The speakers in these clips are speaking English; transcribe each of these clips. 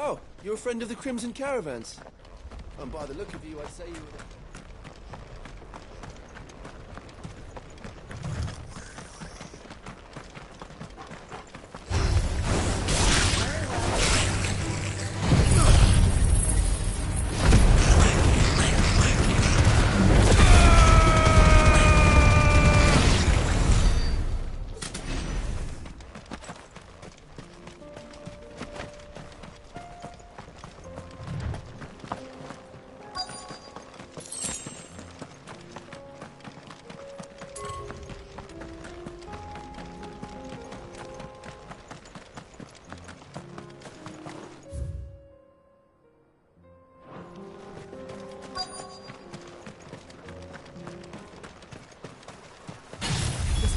Oh, you're a friend of the Crimson Caravans. And by the look of you, I'd say you were...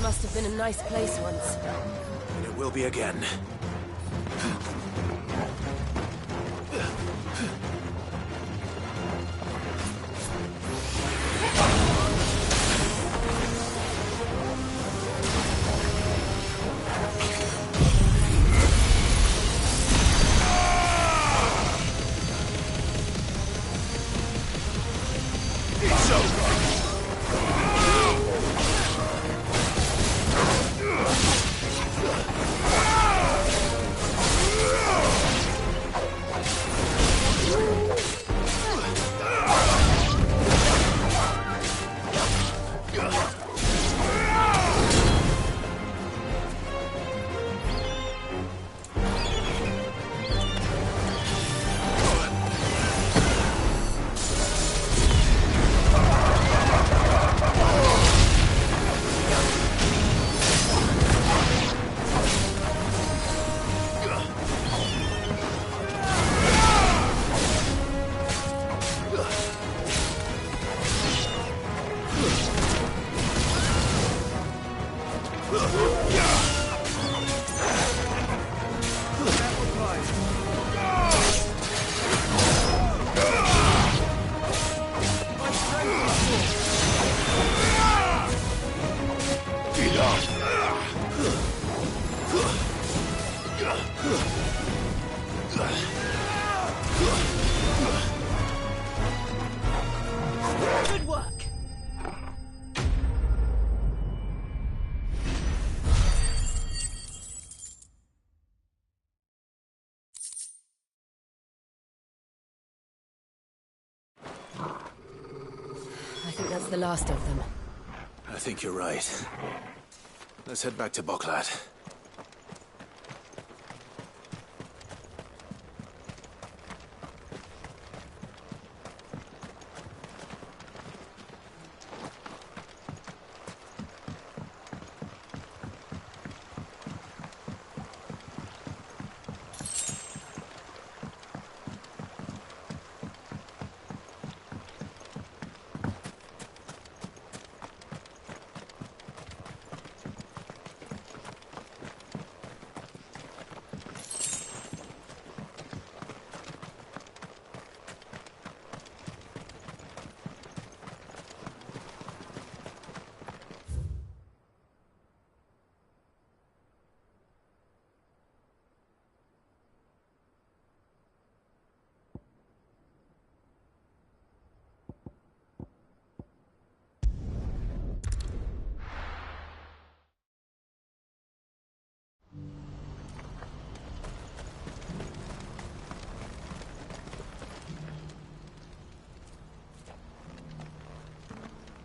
Must have been a nice place once. And it will be again. It's over! Good work. I think that's the last of them. I think you're right. Let's head back to Boklat.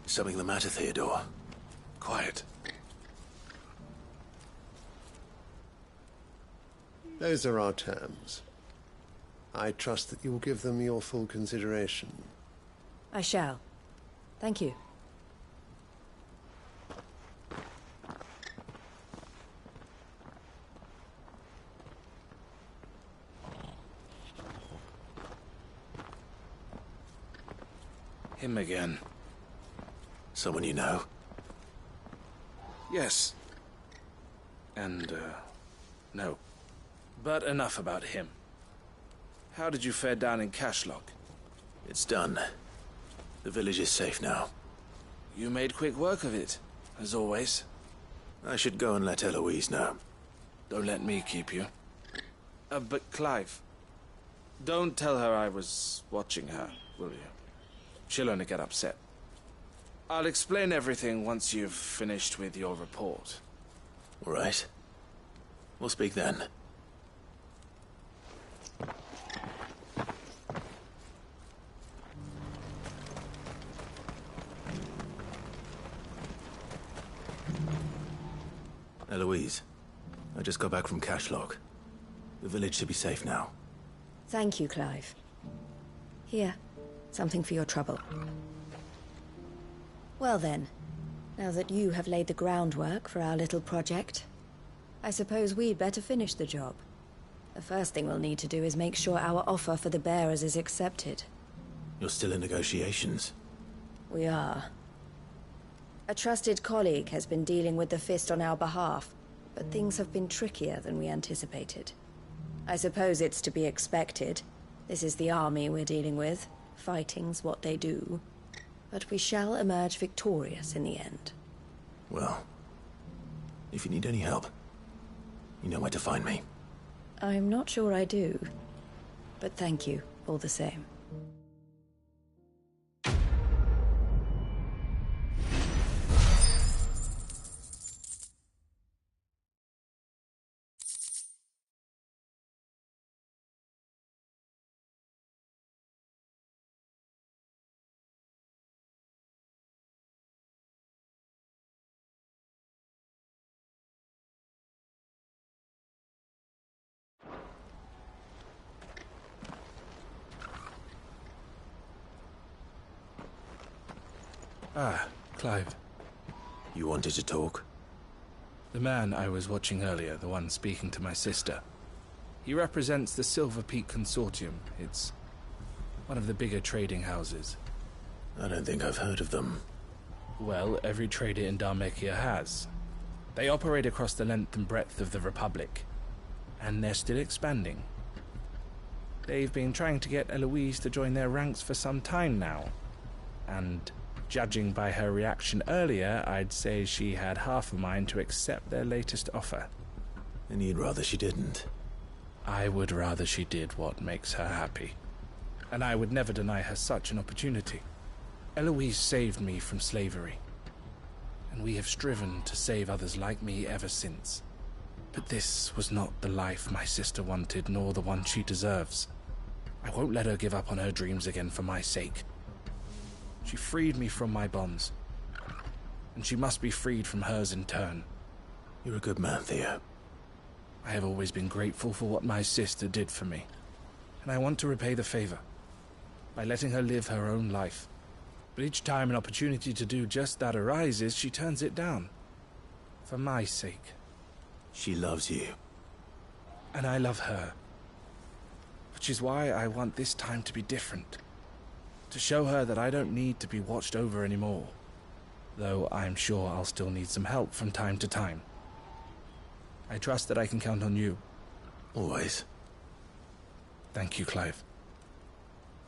Something the matter, Theodore? Quiet. Those are our terms. I trust that you will give them your full consideration. I shall. Thank you. Him again. Someone you know? Yes. And, no. But enough about him. How did you fare down in Cashlock? It's done. The village is safe now. You made quick work of it, as always. I should go and let Eloise know. Don't let me keep you. But Clive, don't tell her I was watching her, will you? She'll only get upset. I'll explain everything once you've finished with your report. All right. We'll speak then. Eloise, I just got back from Cashlock. The village should be safe now. Thank you, Clive. Here, something for your trouble. Well then, now that you have laid the groundwork for our little project, I suppose we'd better finish the job. The first thing we'll need to do is make sure our offer for the bearers is accepted. You're still in negotiations? We are. A trusted colleague has been dealing with the Fist on our behalf, but things have been trickier than we anticipated. I suppose it's to be expected. This is the army we're dealing with. Fighting's what they do. But we shall emerge victorious in the end. Well, if you need any help, you know where to find me. I'm not sure I do, but thank you all the same. Ah, Clive. You wanted to talk? The man I was watching earlier, the one speaking to my sister. He represents the Silver Peak Consortium. It's one of the bigger trading houses. I don't think I've heard of them. Well, every trader in Dharmekia has. They operate across the length and breadth of the Republic. And they're still expanding. They've been trying to get Eloise to join their ranks for some time now. And judging by her reaction earlier, I'd say she had half a mind to accept their latest offer. And you'd rather she didn't? I would rather she did what makes her happy. And I would never deny her such an opportunity. Eloise saved me from slavery. And we have striven to save others like me ever since. But this was not the life my sister wanted, nor the one she deserves. I won't let her give up on her dreams again for my sake. She freed me from my bonds, and she must be freed from hers in turn. You're a good man, Theo. I have always been grateful for what my sister did for me, and I want to repay the favor by letting her live her own life. But each time an opportunity to do just that arises, she turns it down. For my sake. She loves you. And I love her. Which is why I want this time to be different. To show her that I don't need to be watched over anymore. Though I'm sure I'll still need some help from time to time. I trust that I can count on you. Always. Thank you, Clive.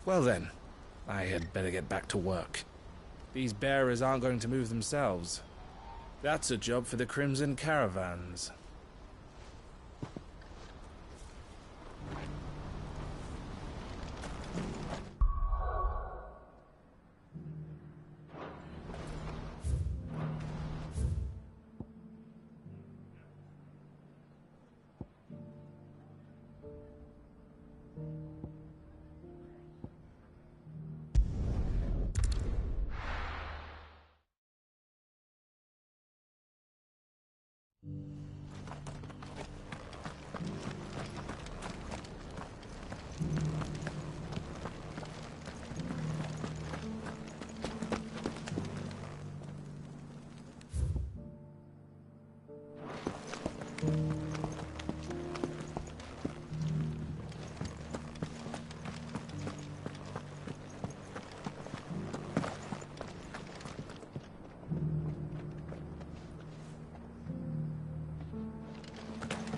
Well then, I had better get back to work. These bearers aren't going to move themselves. That's a job for the Crimson Caravans.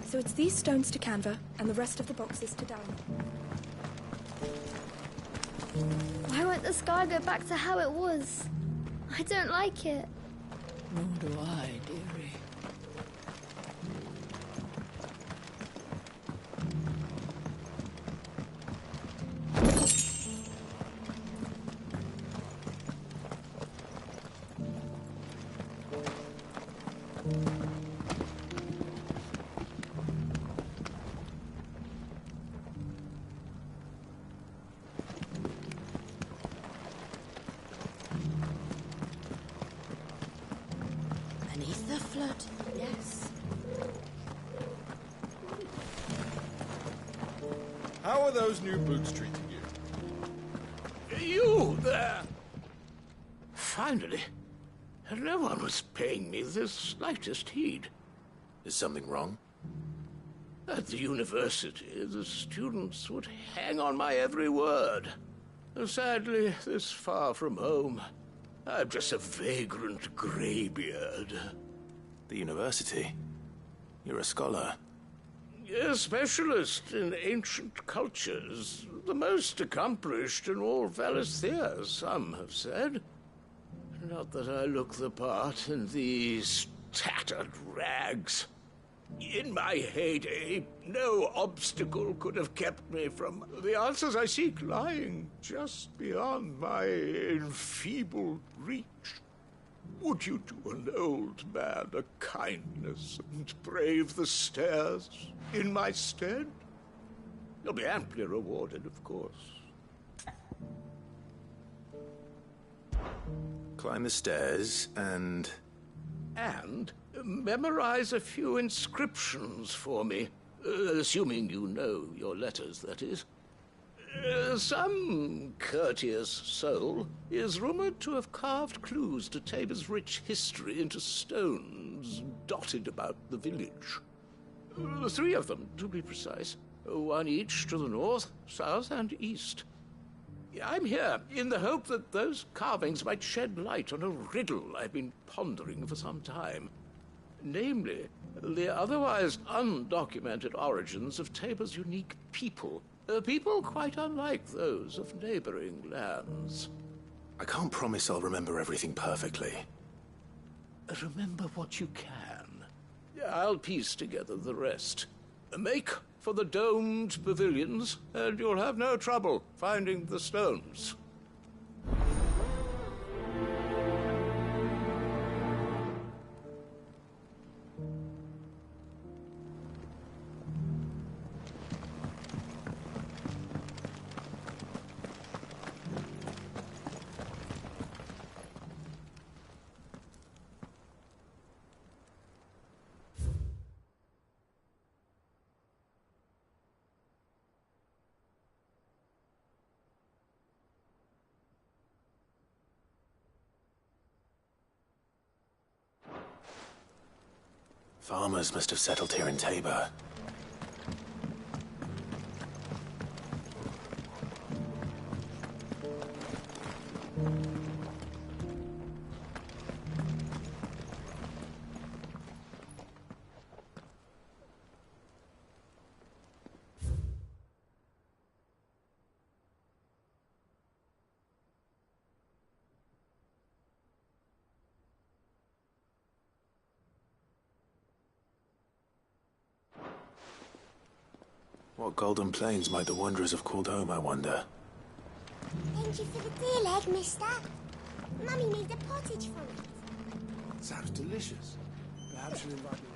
So it's these stones to Canva, and the rest of the boxes to Darren. Why won't the sky go back to how it was? I don't like it. Nor do I, dearie. Beneath the flood, yes. How are those new boots treating you? You there! Finally. No one was paying me the slightest heed. Is something wrong? At the university, the students would hang on my every word. Sadly, this far from home, I'm just a vagrant greybeard. The university? You're a scholar. A specialist in ancient cultures. The most accomplished in all Valisthea, some have said. Not that I look the part in these tattered rags. In my heyday, no obstacle could have kept me from the answers I seek lying just beyond my enfeebled reach. Would you do an old man a kindness and brave the stairs in my stead? You'll be amply rewarded, of course. Climb the stairs and... And memorize a few inscriptions for me, assuming you know your letters, that is. Some courteous soul is rumored to have carved clues to Tabor's rich history into stones dotted about the village. 3 of them, to be precise. 1 each to the north, south, and east. I'm here in the hope that those carvings might shed light on a riddle I've been pondering for some time. Namely, the otherwise undocumented origins of Tabor's unique people. People quite unlike those of neighboring lands. I can't promise I'll remember everything perfectly. Remember what you can. I'll piece together the rest. Make for the domed pavilions, and you'll have no trouble finding the stones. Farmers must have settled here in Tabor. What golden plains might the wanderers have called home, I wonder? Thank you for the dear leg, mister. Mummy made a pottage from it. Sounds delicious. Perhaps you'll invite me.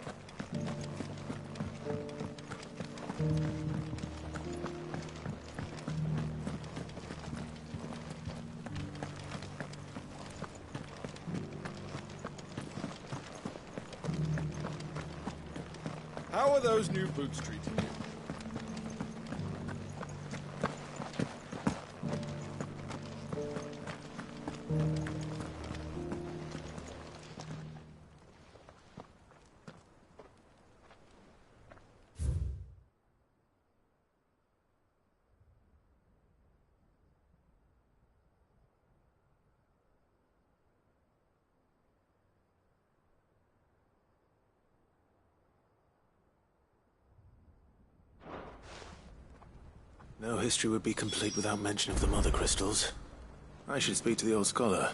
How are those new boots treating you? No history would be complete without mention of the mother crystals. I should speak to the old scholar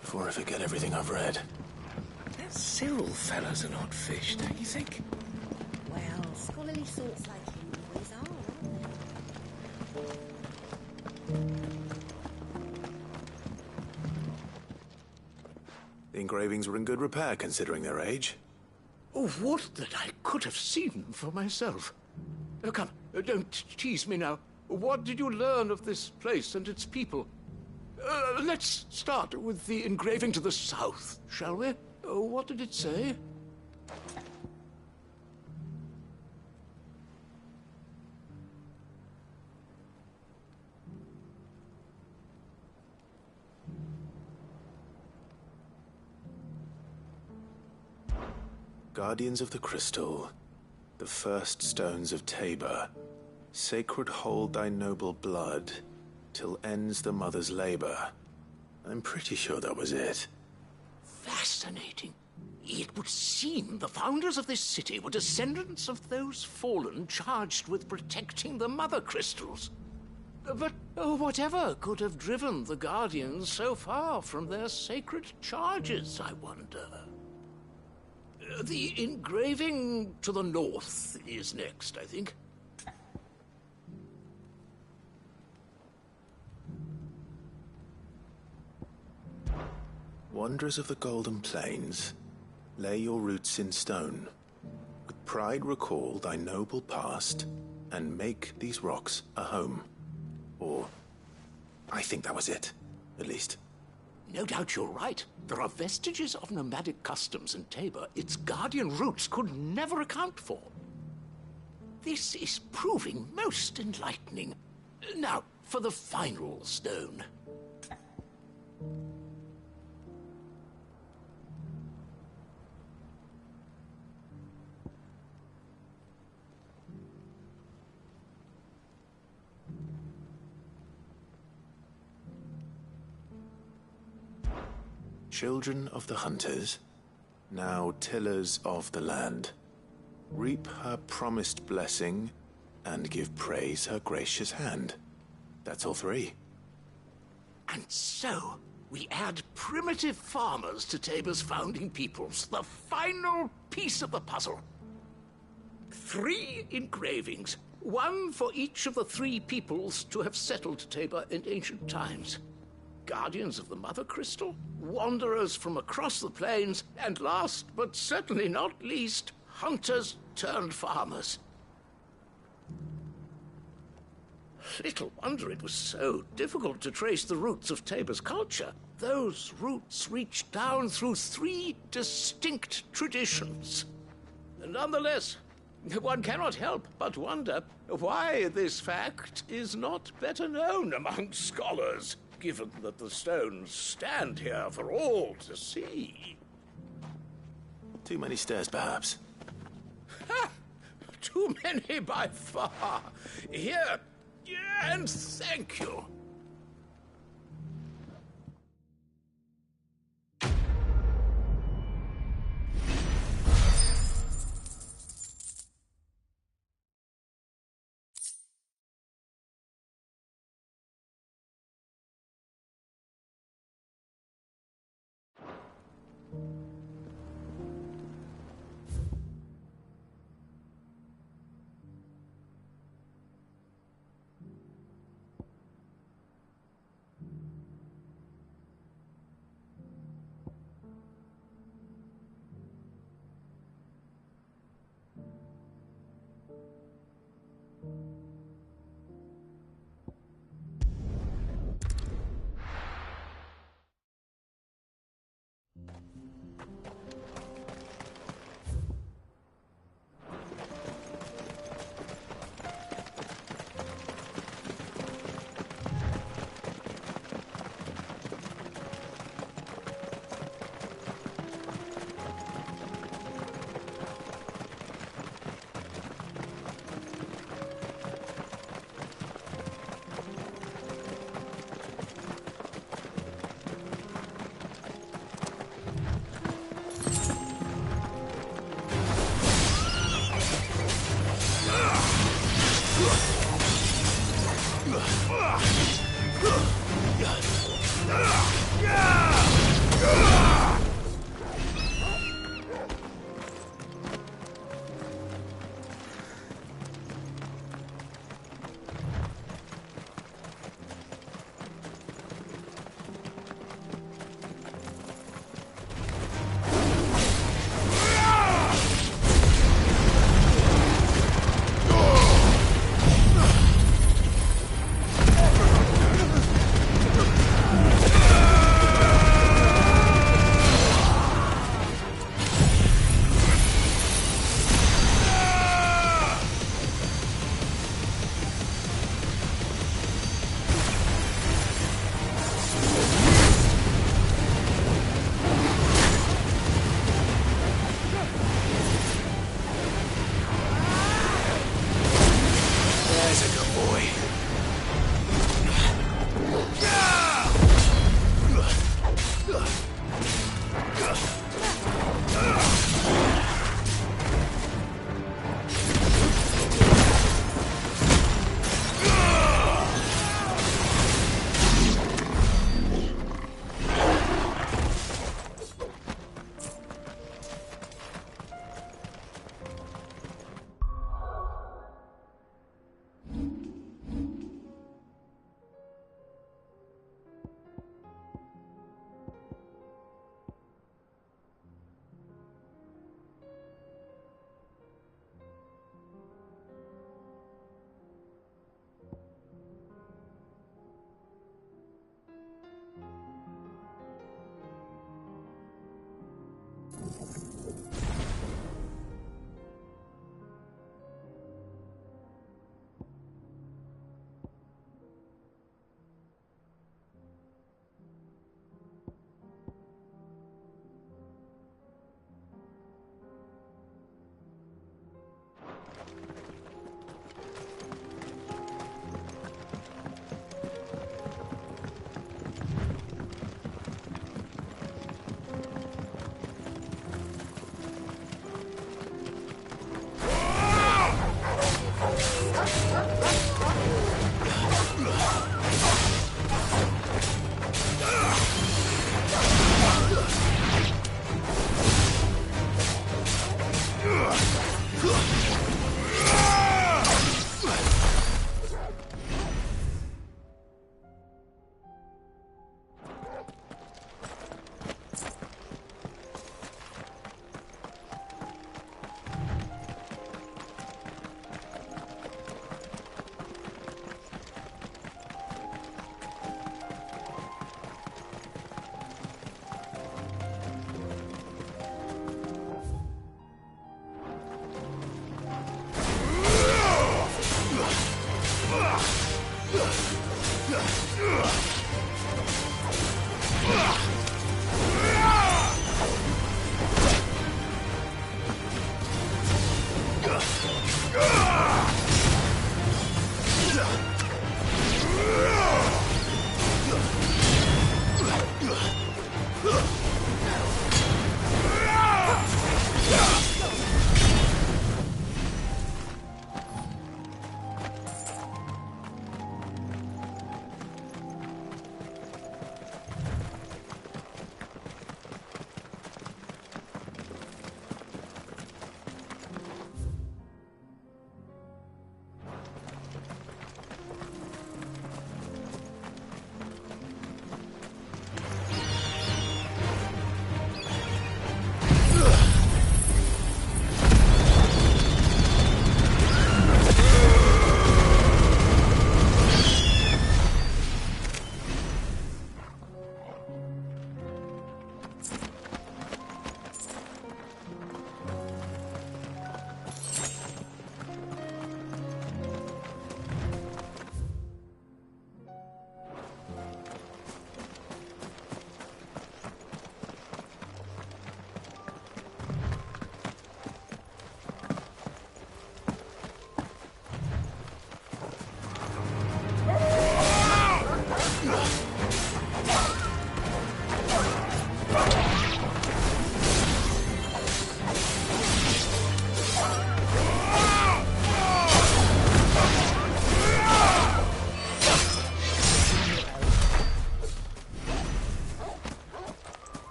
before I forget everything I've read. That Cyril fellow's an odd fish, don't you think? Well, scholarly sorts like him always are, aren't The engravings were in good repair considering their age. Oh, would that I could have seen them for myself. Come, don't tease me now. What did you learn of this place and its people? Let's start with the engraving to the south, shall we? What did it say? Guardians of the Crystal, the first stones of Tabor, sacred hold thy noble blood, till ends the mother's labor. I'm pretty sure that was it. Fascinating. It would seem the founders of this city were descendants of those fallen charged with protecting the mother crystals. But whatever could have driven the Guardians so far from their sacred charges, I wonder? The engraving to the north is next, I think. Wanderers of the Golden Plains, lay your roots in stone. With pride recall thy noble past, and make these rocks a home. Or, I think that was it, at least. No doubt you're right. There are vestiges of nomadic customs in Tabor its guardian roots could never account for. This is proving most enlightening. Now, for the final stone. Children of the hunters, now tillers of the land, reap her promised blessing and give praise her gracious hand. That's all three. And so, we add primitive farmers to Tabor's founding peoples, the final piece of the puzzle. 3 engravings, one for each of the 3 peoples to have settled Tabor in ancient times. Guardians of the Mother Crystal, wanderers from across the plains, and last but certainly not least, hunters turned farmers. Little wonder it was so difficult to trace the roots of Tabor's culture. Those roots reach down through 3 distinct traditions. Nonetheless, one cannot help but wonder why this fact is not better known among scholars, given that the stones stand here for all to see. Too many stairs, perhaps. Too many by far. Here, and thank you.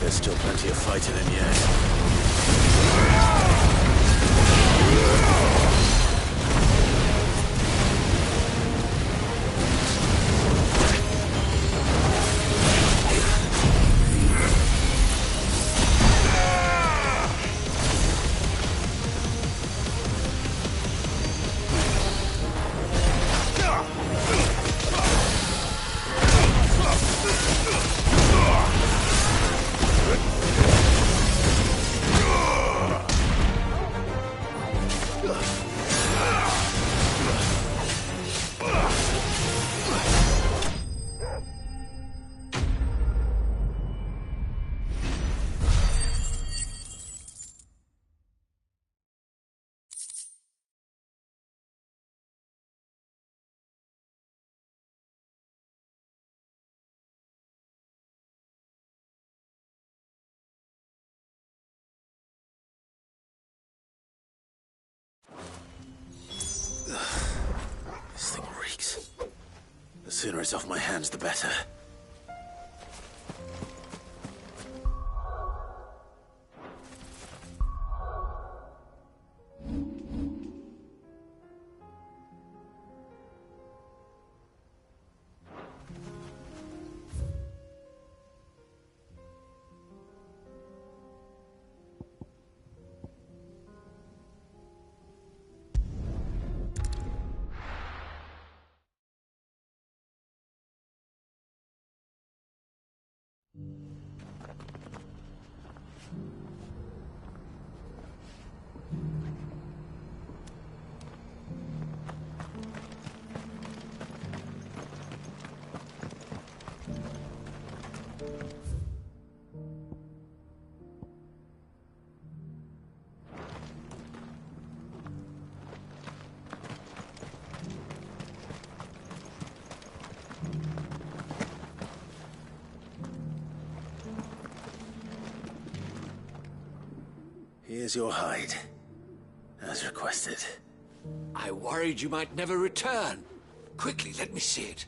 There's still plenty of fight in him yet. This thing reeks. The sooner it's off my hands, the better. Here's your hide, as requested. I worried you might never return. Quickly, let me see it.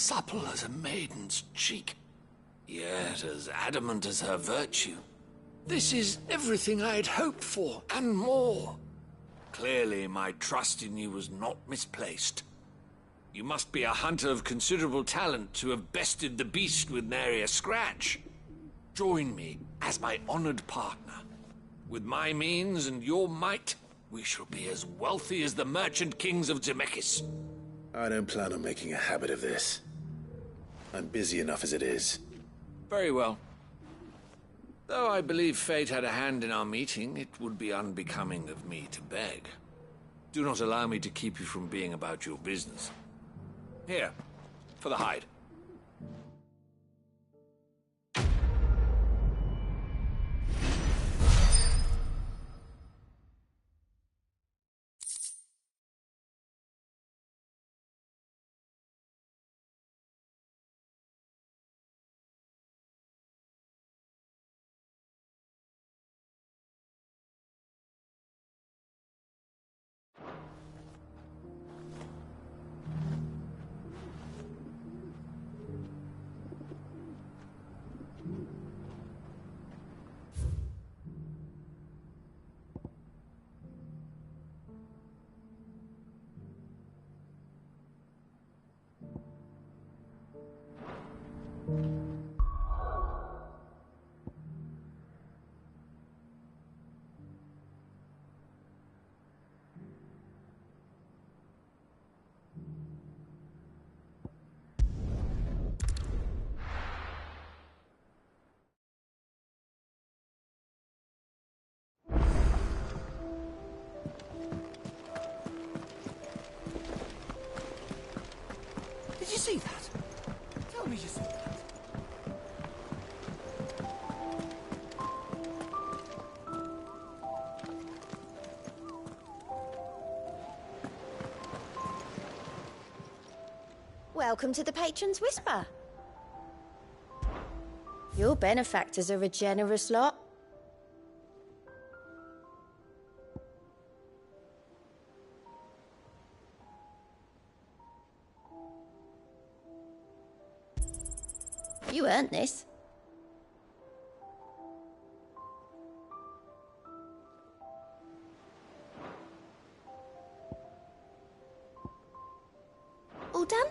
supple as a maiden's cheek, yet as adamant as her virtue. This is everything I had hoped for, and more. Clearly, my trust in you was not misplaced. You must be a hunter of considerable talent to have bested the beast with nary a scratch. Join me as my honored partner. With my means and your might, we shall be as wealthy as the merchant kings of Zemeckis. I don't plan on making a habit of this. I'm busy enough as it is. Very well. Though I believe fate had a hand in our meeting, it would be unbecoming of me to beg. Do not allow me to keep you from being about your business. Here, for the hide. Did you see that? Tell me you saw that. Welcome to the Patron's Whisper. Your benefactors are a generous lot. You earned this. All done?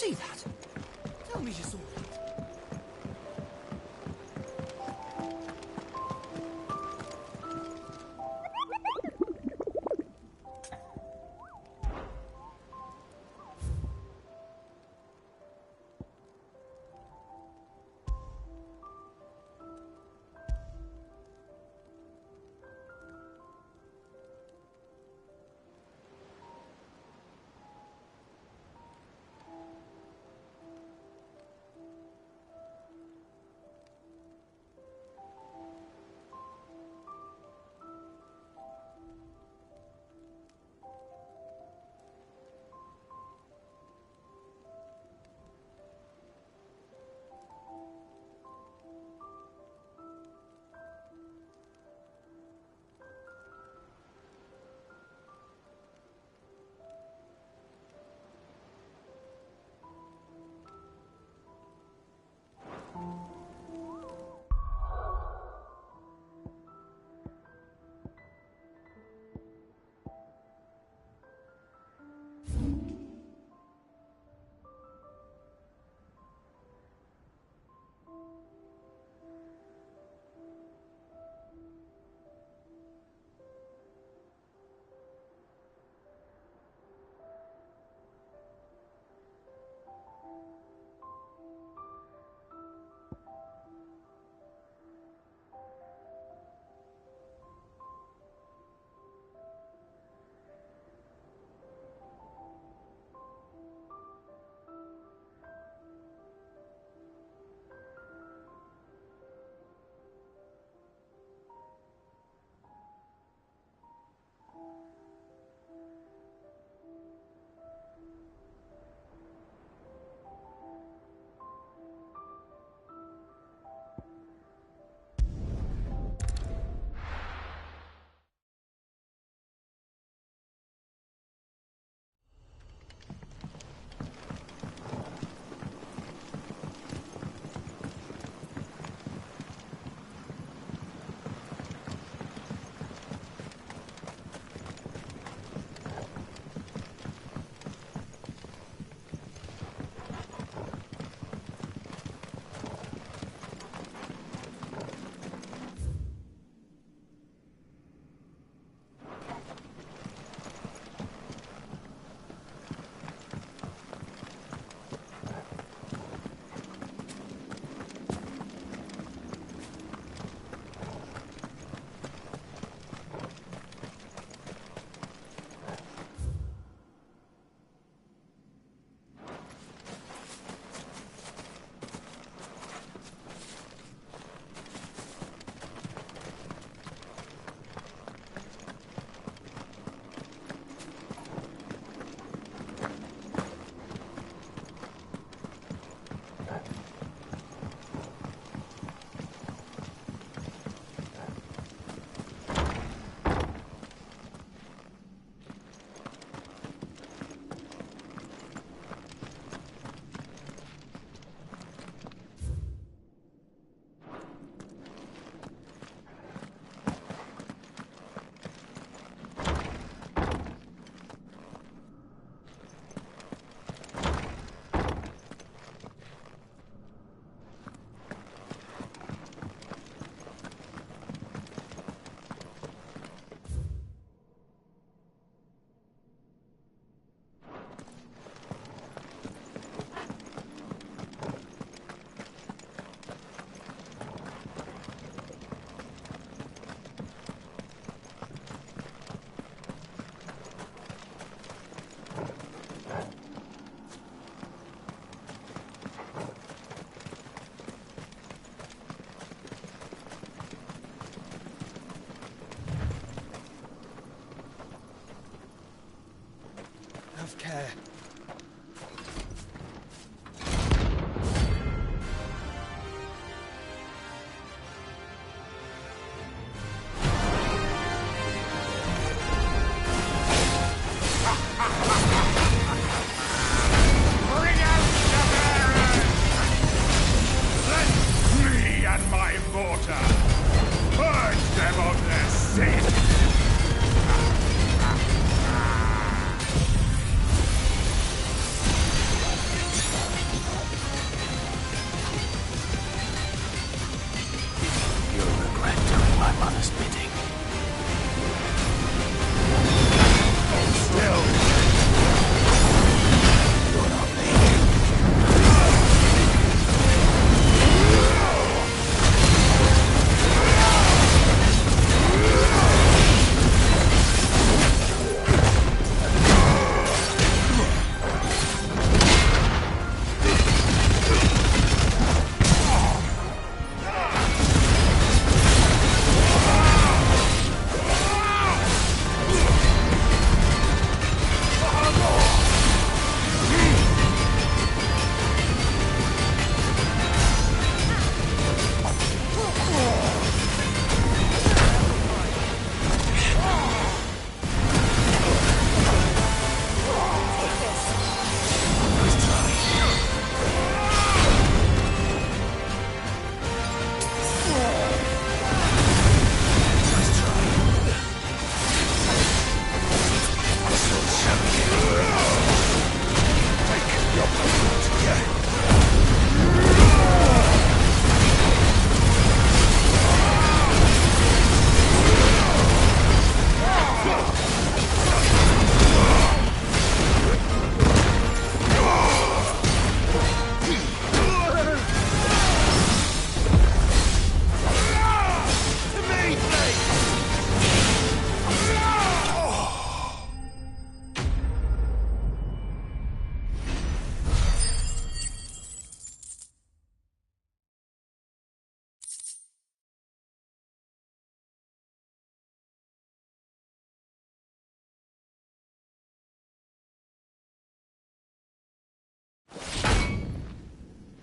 see that? Tell me you saw it. Have care. Bring out the Baron! Let me and my mortar purge them of their sin!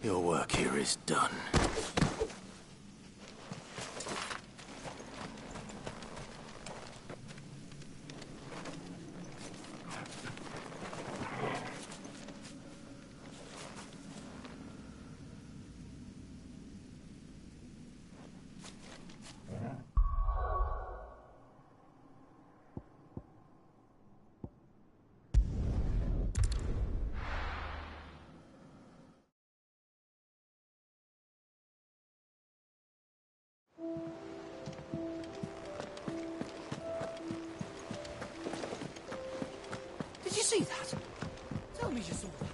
Your work here is done. Did you see that? Tell me you saw that.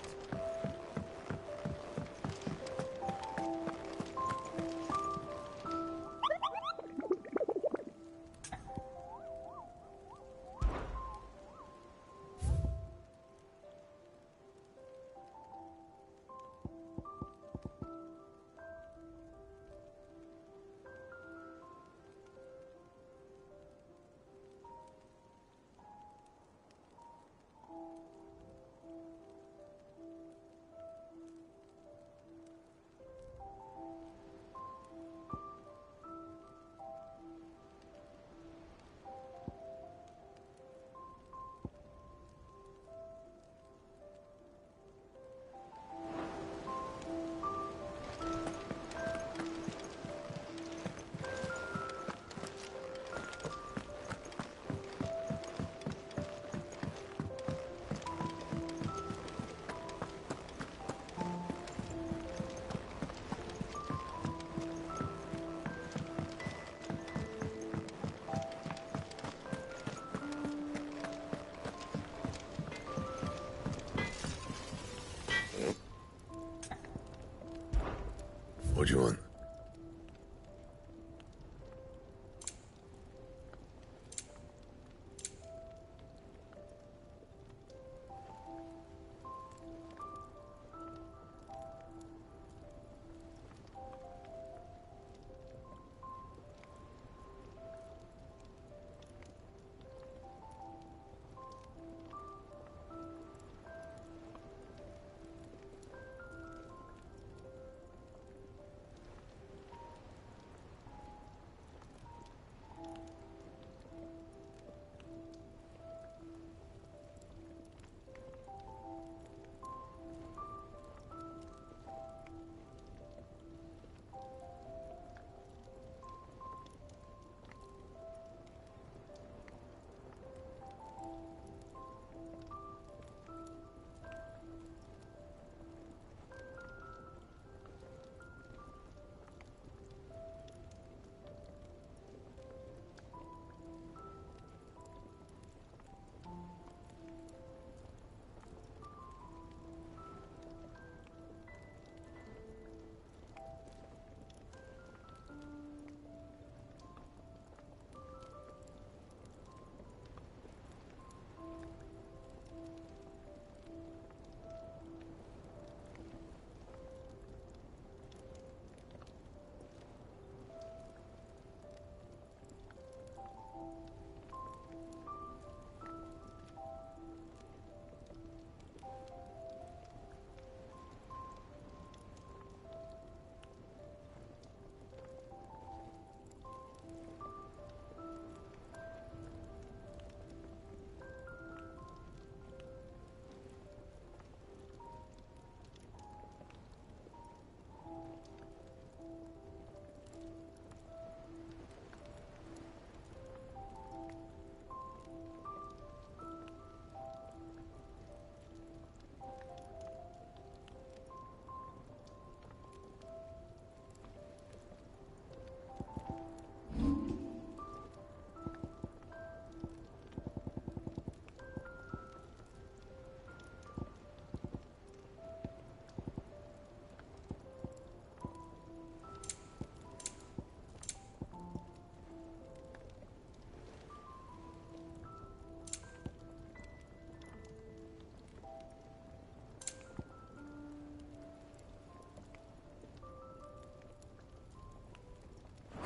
What do you want?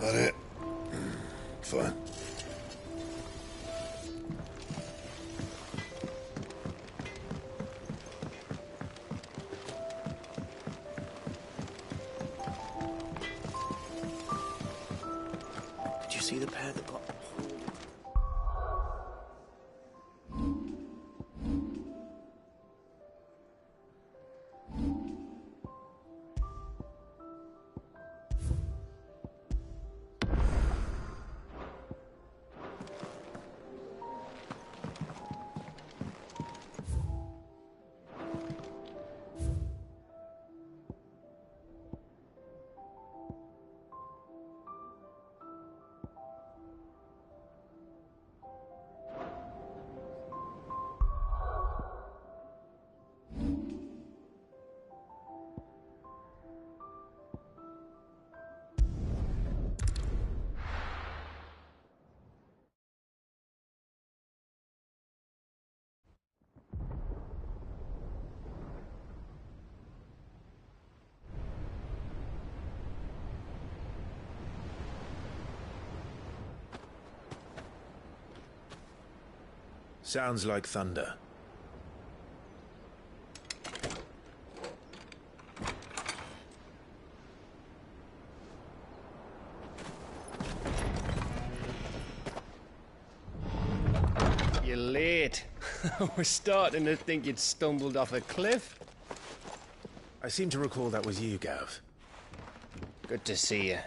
That it? Fine. see the pair that got... Sounds like thunder. You're late. I was starting to think you'd stumbled off a cliff. I seem to recall that was you, Gav. Good to see you.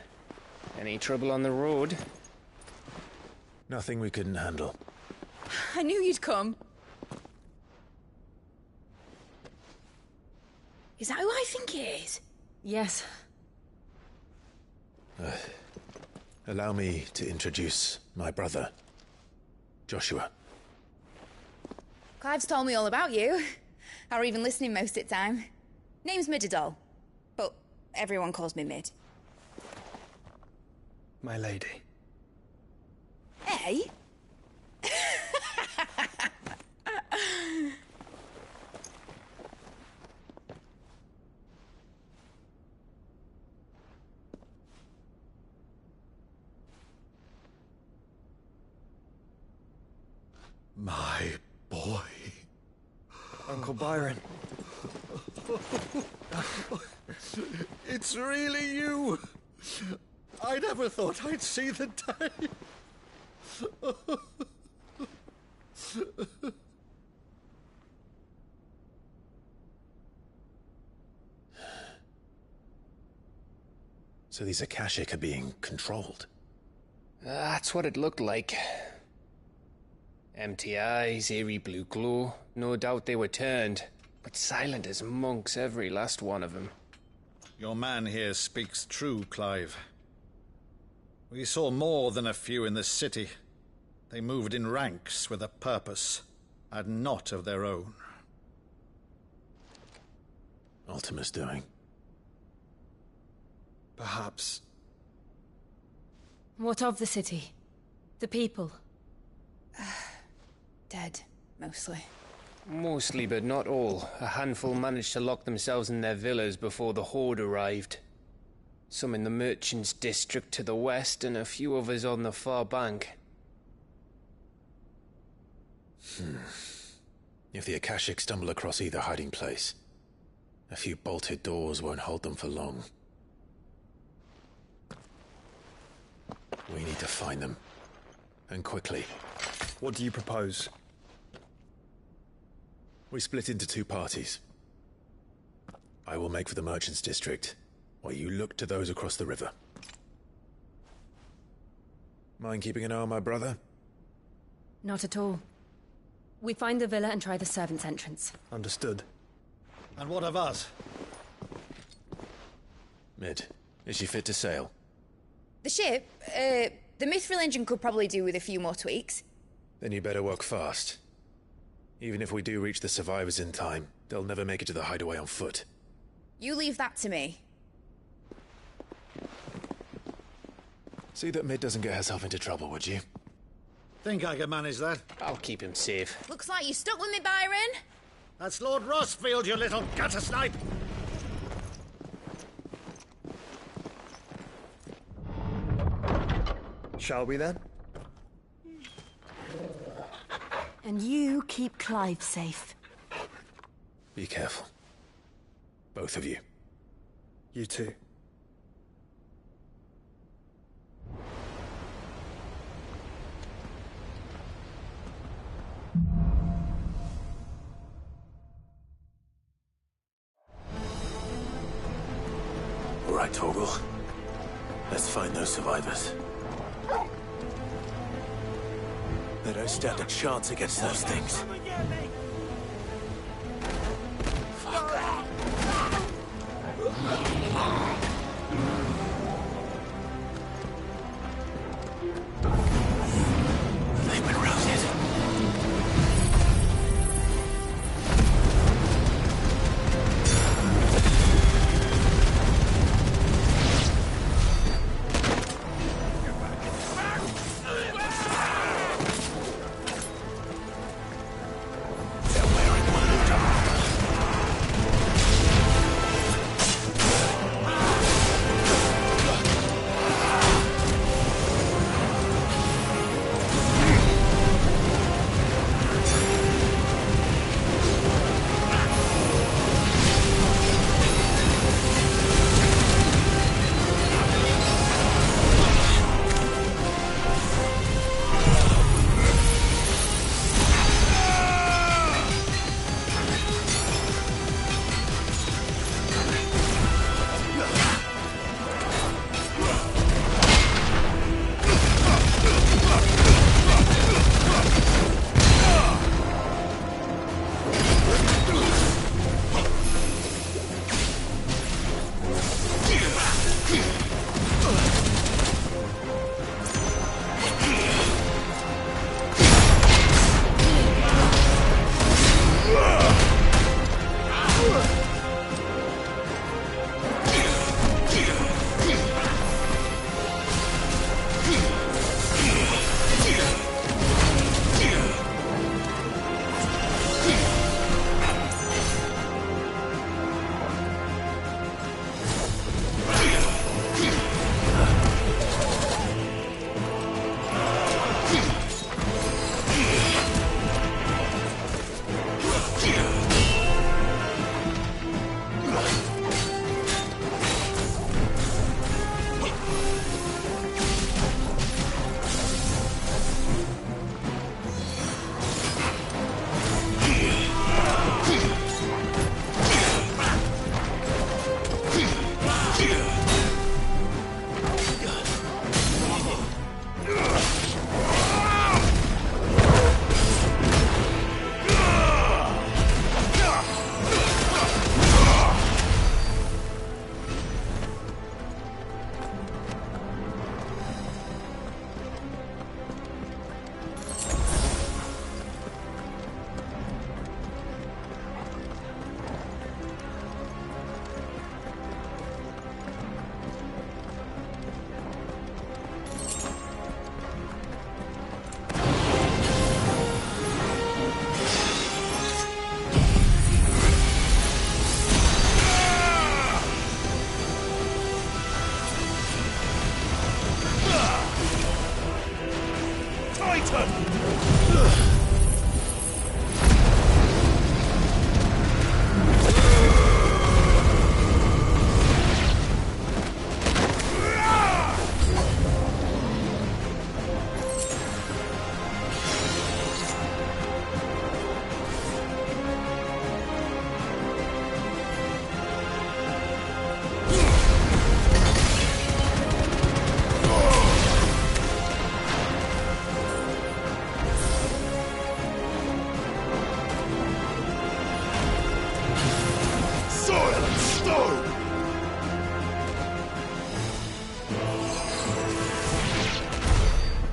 Any trouble on the road? Nothing we couldn't handle. I knew you'd come. Is that who I think it is? Yes. Allow me to introduce my brother, Joshua. Clive's told me all about you. Or even listening most of the time. Name's Midadol, but everyone calls me Mid. My lady. Hey? My boy. Uncle Byron. It's really you. I never thought I'd see the day. So these Akashic are being controlled? That's what it looked like. Empty eyes, eerie blue glow. No doubt they were turned, but silent as monks, every last one of them. Your man here speaks true, Clive. We saw more than a few in the city. They moved in ranks with a purpose, and not of their own. Ultima's doing. Perhaps. What of the city? The people? Dead, mostly. Mostly, but not all. A handful managed to lock themselves in their villas before the Horde arrived. Some in the Merchants' District to the west, and a few others on the far bank. If the Akashic stumble across either hiding place, a few bolted doors won't hold them for long. We need to find them. And quickly. What do you propose? We split into two parties. I will make for the Merchants' District, while you look to those across the river. Mind keeping an eye on my brother? Not at all. We find the villa and try the servants' entrance. Understood. And what of us? Mid, is she fit to sail? The ship, the Mithril engine could probably do with a few more tweaks. Then you better work fast. Even if we do reach the survivors in time, they'll never make it to the hideaway on foot. You leave that to me. See that Mid doesn't get herself into trouble, would you? Think I can manage that? I'll keep him safe. Looks like you stuck with me, Byron. That's Lord Rossfield, you little gutter snipe! Shall we then? And you keep Clive safe. Be careful. Both of you. You too. Torgal. Let's find those survivors. They don't stand a chance against those things. They've been routed.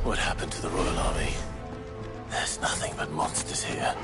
What happened to the Royal Army? There's nothing but monsters here.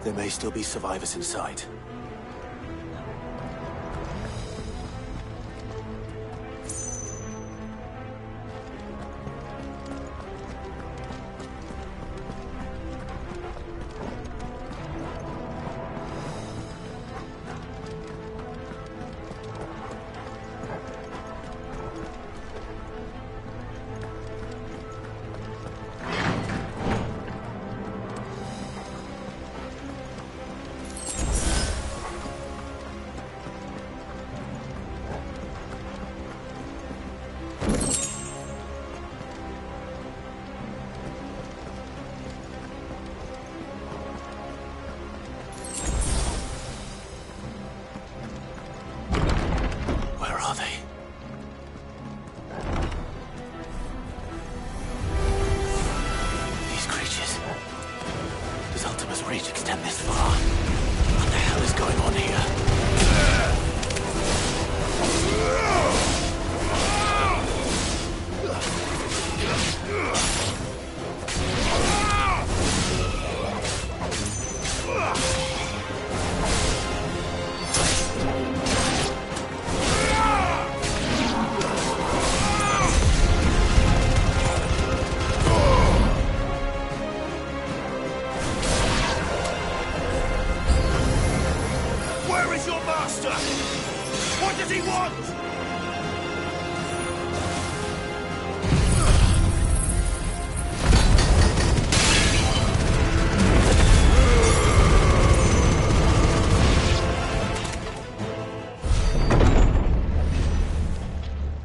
There may still be survivors inside.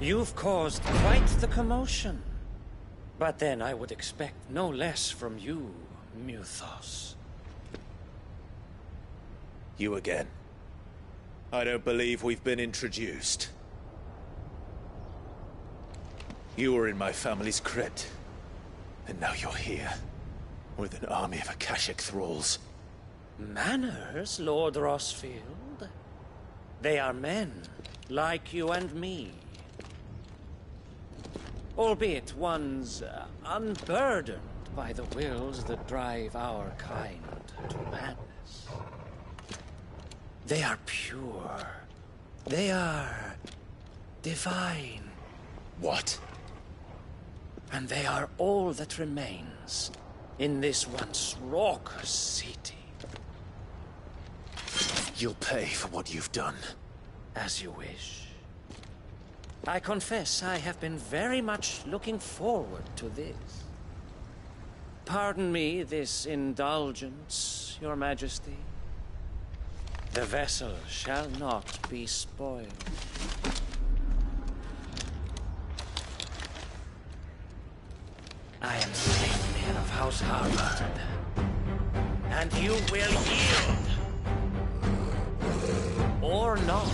You've caused quite the commotion. But then I would expect no less from you, Muthos. You again. I don't believe we've been introduced. You were in my family's crypt. And now you're here. With an army of Akashic thralls. Manners, Lord Rossfield? They are men, like you and me. Albeit ones unburdened by the wills that drive our kind to madness. They are pure. They are divine. What? And they are all that remains in this once raucous city. You'll pay for what you've done. As you wish. I confess I have been very much looking forward to this. Pardon me this indulgence, Your Majesty. The vessel shall not be spoiled. I am Saintmere of House Harvard, and you will yield. Or not.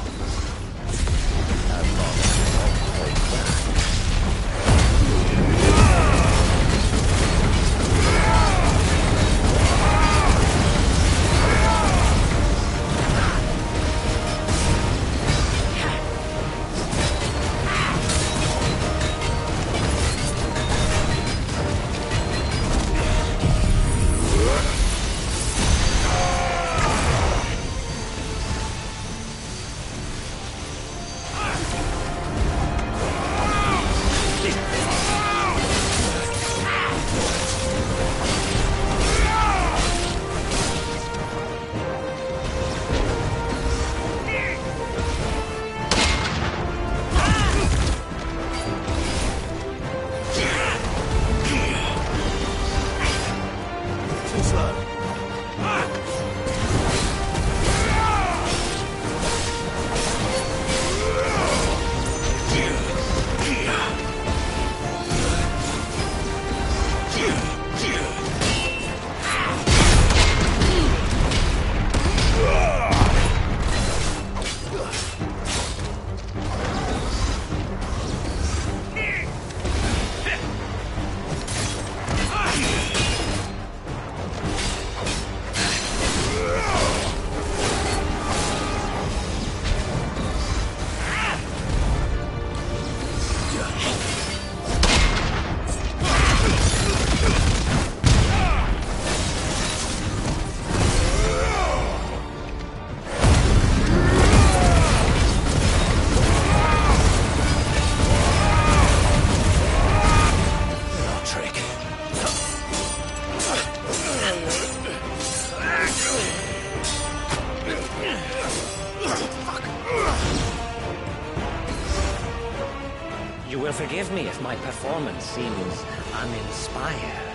Forgive me if my performance seems uninspired.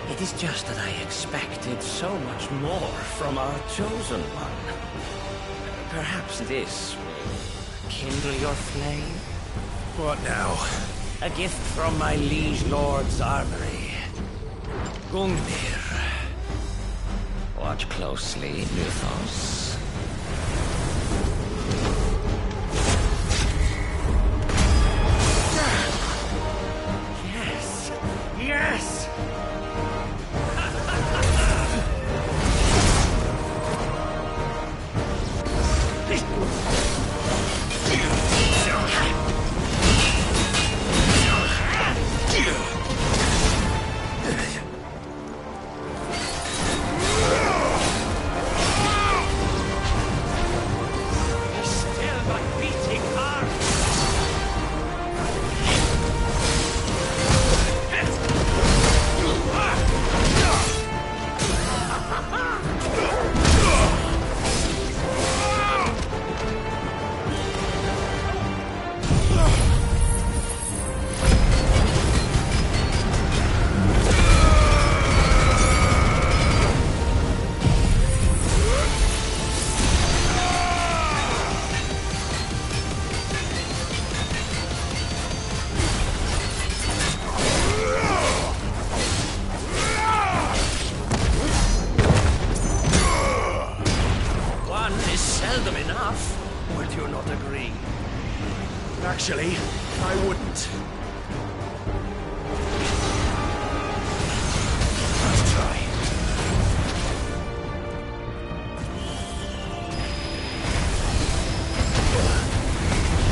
It is just that I expected so much more from our chosen one. Perhaps this will kindle your flame? What now? A gift from my liege lord's armory. Gungnir. Watch closely, Mythos. Yes! Actually, I wouldn't. Let's try.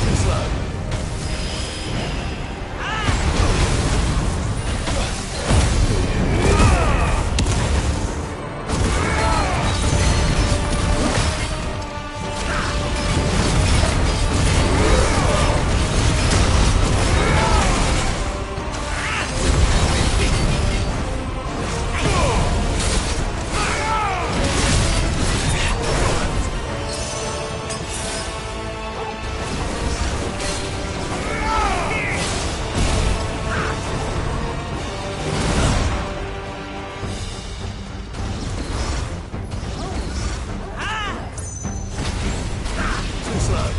Too slow. Too slow.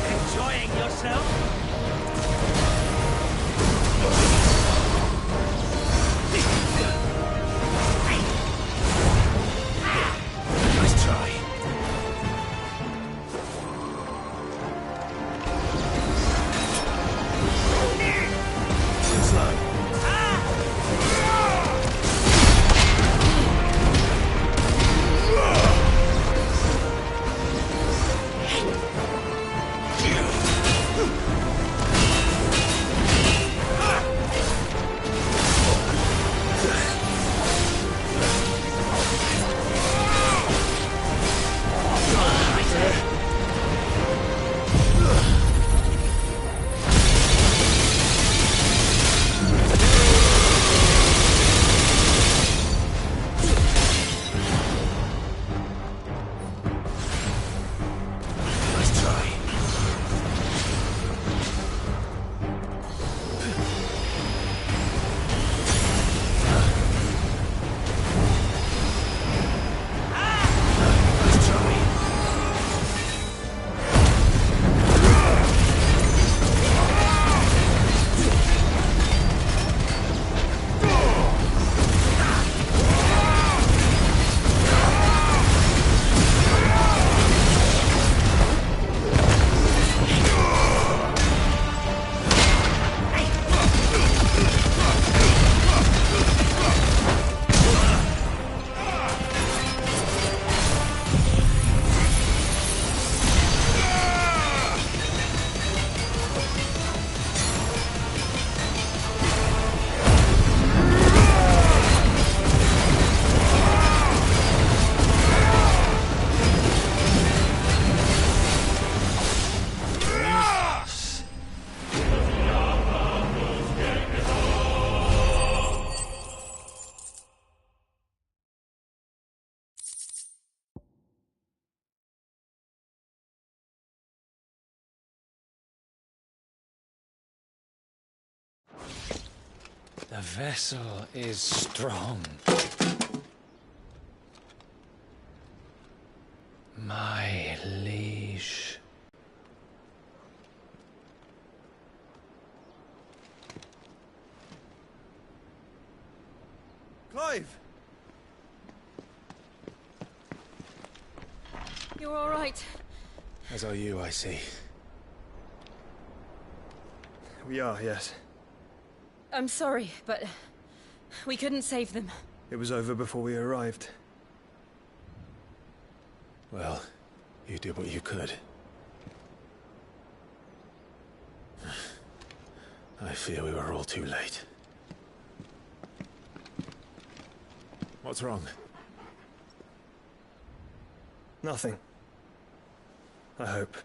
Enjoying yourself? Nice try. Too slow. Nice try. Nice try. The vessel is strong. My liege. Clive! You're all right. As are you, I see. We are, yes. I'm sorry, but we couldn't save them. It was over before we arrived. Well, you did what you could. I fear we were all too late. What's wrong? Nothing. I hope.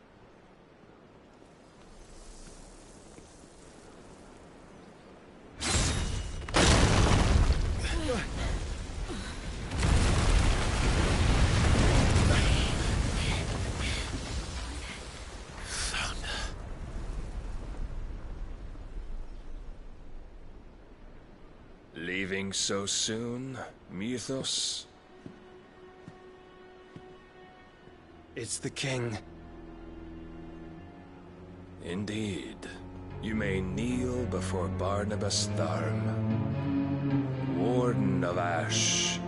Leaving so soon, Mythos? It's the king. Indeed. You may kneel before Barnabas Tharm, Warden of Ash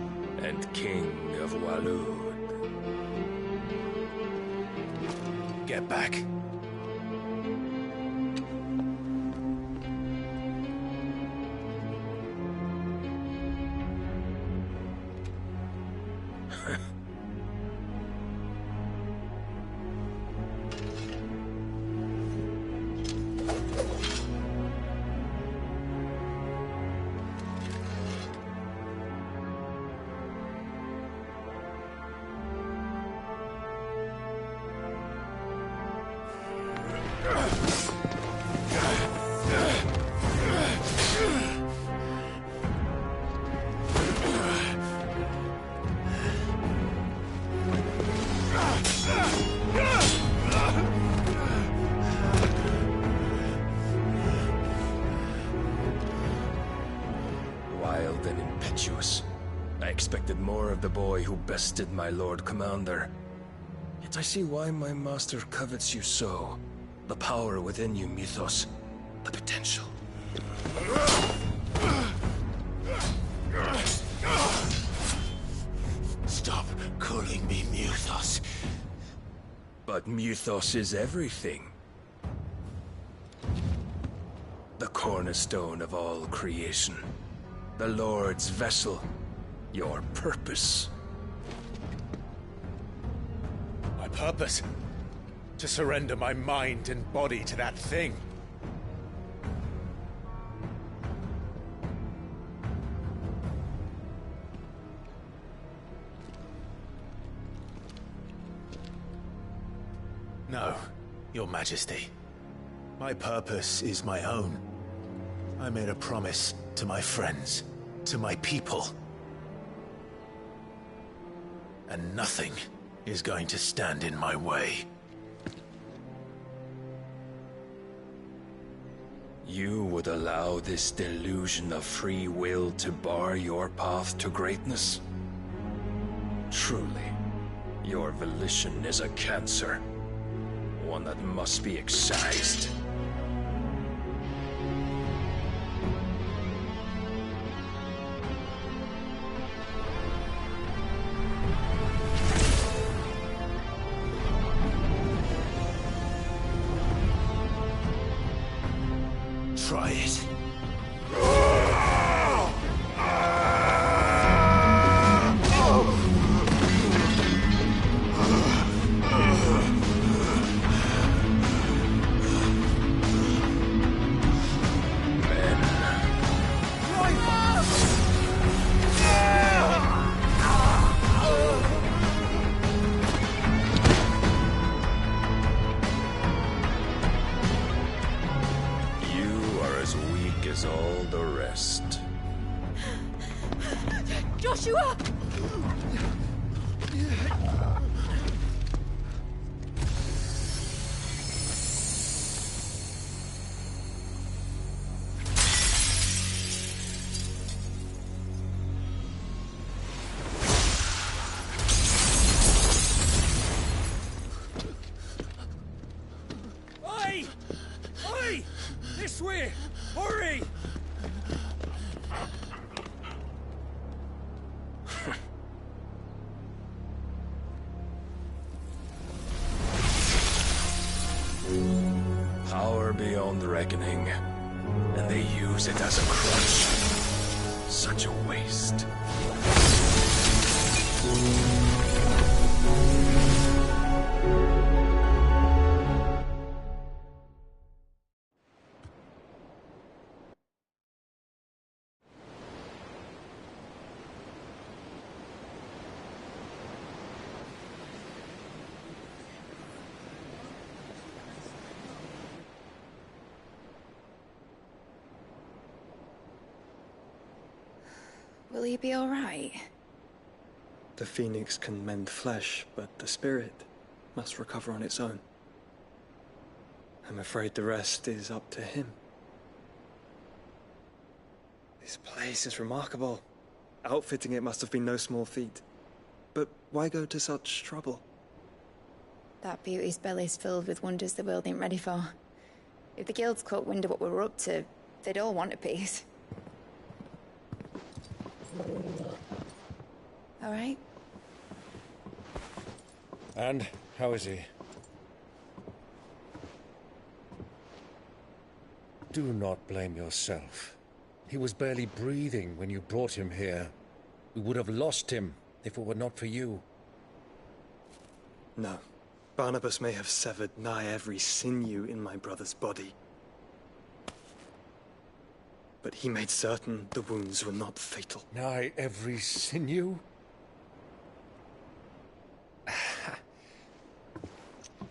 and King of Waloed. Get back. wild and impetuous. I expected more of the boy who bested my Lord Commander. Yet I see why my master covets you so. The power within you, Mythos. The potential. Stop calling me Mythos. But Mythos is everything. The cornerstone of all creation. The Lord's vessel. Your purpose. My purpose? To surrender my mind and body to that thing. No, Your Majesty. My purpose is my own. I made a promise to my friends, to my people. And nothing is going to stand in my way. You would allow this delusion of free will to bar your path to greatness? Truly, your volition is a cancer. One that must be excised. Try it. As all the rest. Joshua! Oi! Oi! This way! Hurry! Power beyond reckoning, and they use it as a crutch. Such a waste. Will he be all right? The phoenix can mend flesh, but the spirit must recover on its own. I'm afraid the rest is up to him. This place is remarkable. Outfitting it must have been no small feat. But why go to such trouble? That beauty's belly's filled with wonders the world ain't ready for. If the guilds caught wind of what we were up to, they'd all want a piece. All right? And how is he? Do not blame yourself. He was barely breathing when you brought him here. We would have lost him if it were not for you. No. Barnabas may have severed nigh every sinew in my brother's body. But he made certain the wounds were not fatal. Nigh every sinew?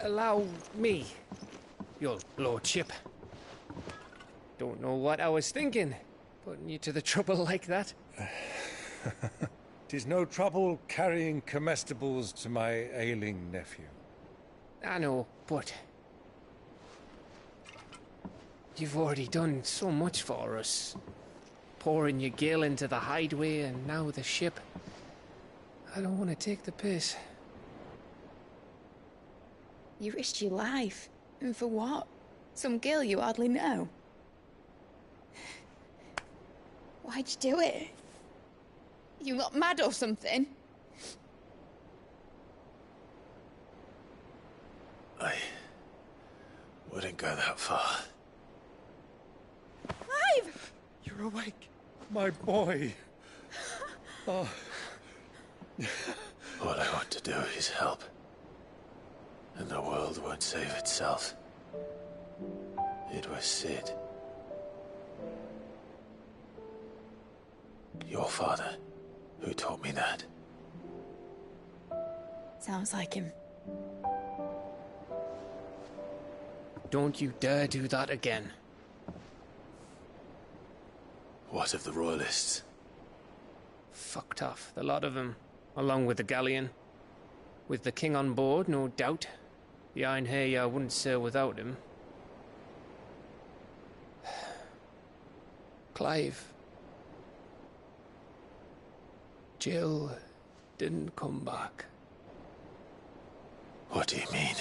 Allow me, your lordship. Don't know what I was thinking, putting you to the trouble like that. 'Tis no trouble carrying comestibles to my ailing nephew. I know, but you've already done so much for us. pouring your gill into the hideaway and now the ship. I don't want to take the piss. You risked your life. And for what? Some girl you hardly know. Why'd you do it? You not mad or something? I wouldn't go that far. Clive! You're awake, my boy. Oh. All I want to do is help. And the world won't save itself. It was Sid. Your father, who taught me that. Sounds like him. Don't you dare do that again. What of the Royalists? Fucked off, the lot of them, along with the galleon. With the king on board, no doubt. The Iron Hair wouldn't sail without him. Clive. Jill didn't come back. What do you mean?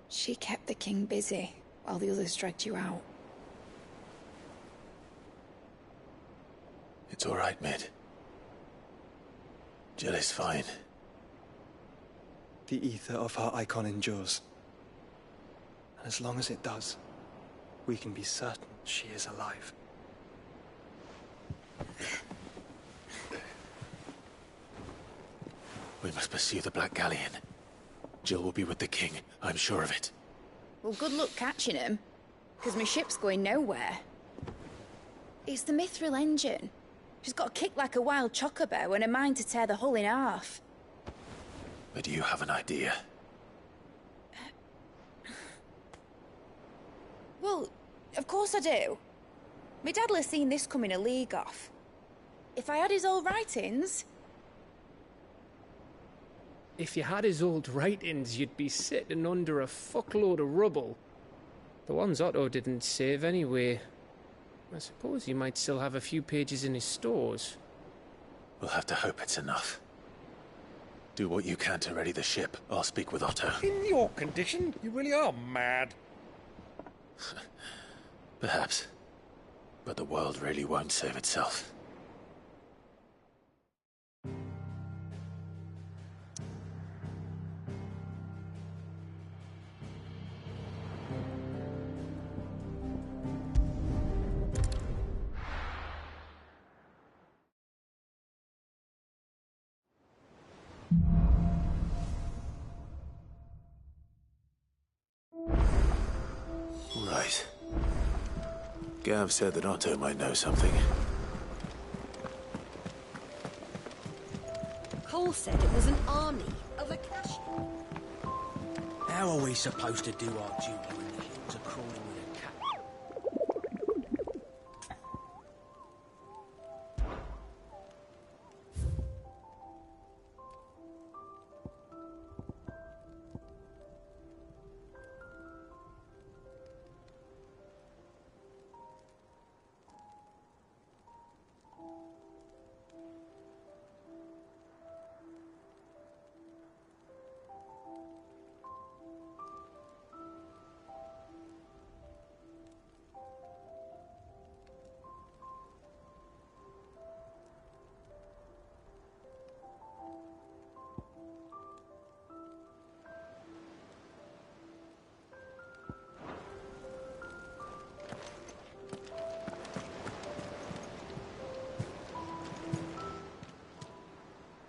She kept the king busy while the others dragged you out. It's all right, Mid. Jill is fine. The ether of her icon endures. And as long as it does, we can be certain she is alive. We must pursue the Black Galleon. Jill will be with the king, I'm sure of it. Well, good luck catching him, because my ship's going nowhere. It's the Mithril engine. She's got a kick like a wild chocobo and a mind to tear the hull in half. But do you have an idea? Well, of course I do. My dad'll have seen this coming a league off. If I had his old writings... If you had his old writings, you'd be sitting under a fuckload of rubble. The ones Otto didn't save anyway. I suppose you might still have a few pages in his stores. We'll have to hope it's enough. Do what you can to ready the ship. I'll speak with Otto. In your condition, you really are mad. Perhaps. But the world really won't save itself. Right. Gav said that Otto might know something. Cole said it was an army of Akashi. How are we supposed to do our duty when the hills are crawling with a cat?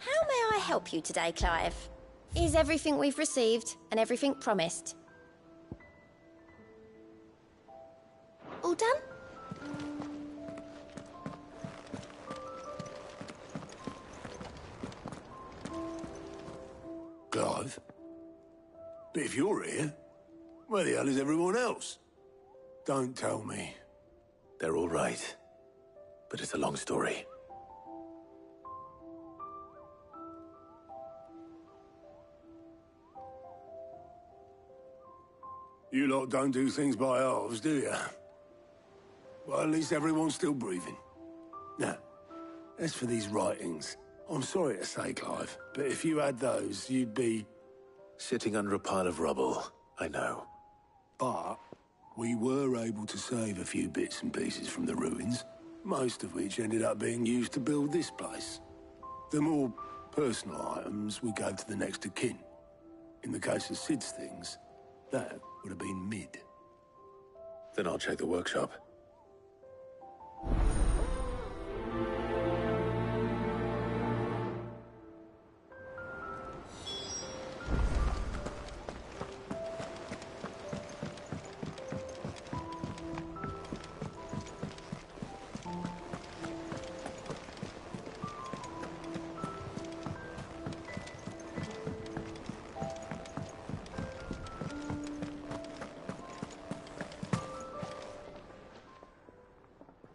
How may I help you today, Clive? Is everything we've received and everything promised? All done? Clive? But if you're here, where the hell is everyone else? Don't tell me. They're all right. But it's a long story. You lot don't do things by halves, do you? Well, at least everyone's still breathing. Now, as for these writings, I'm sorry to say, Clive, but if you had those, you'd be... Sitting under a pile of rubble, I know. But we were able to save a few bits and pieces from the ruins, most of which ended up being used to build this place. The more personal items we gave to the next of kin. In the case of Sid's things, that would have been mid. Then I'll check the workshop.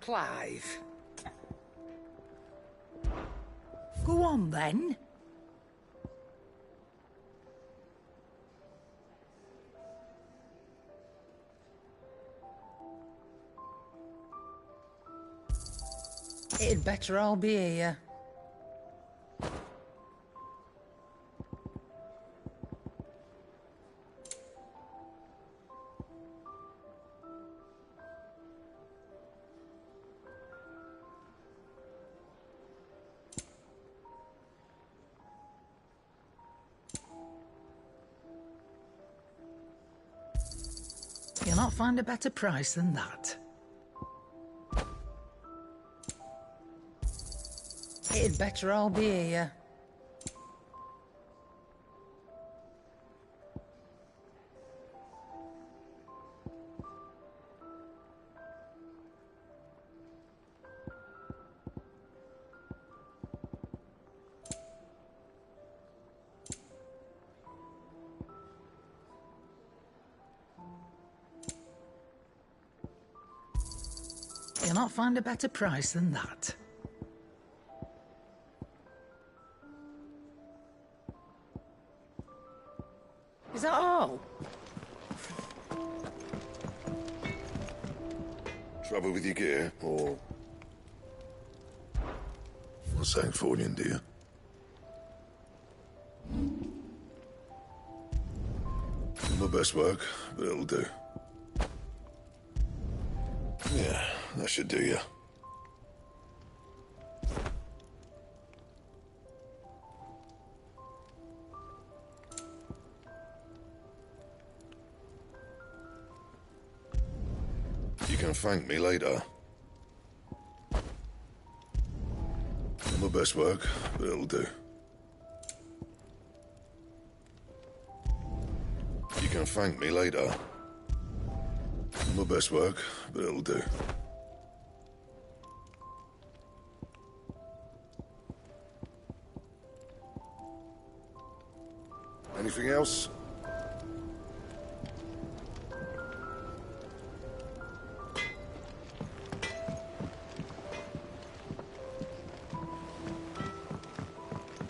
Clive. Go on, then. It'd better all be here. You'll not find a better price than that. It'd better all be here. You'll not find a better price than that. Is that all? Trouble with your gear, or... What's that for you, dear? My best work, but it'll do. Yeah, that should do you. You can thank me later. My best work, but it'll do. You can thank me later. My best work, but it'll do. Anything else?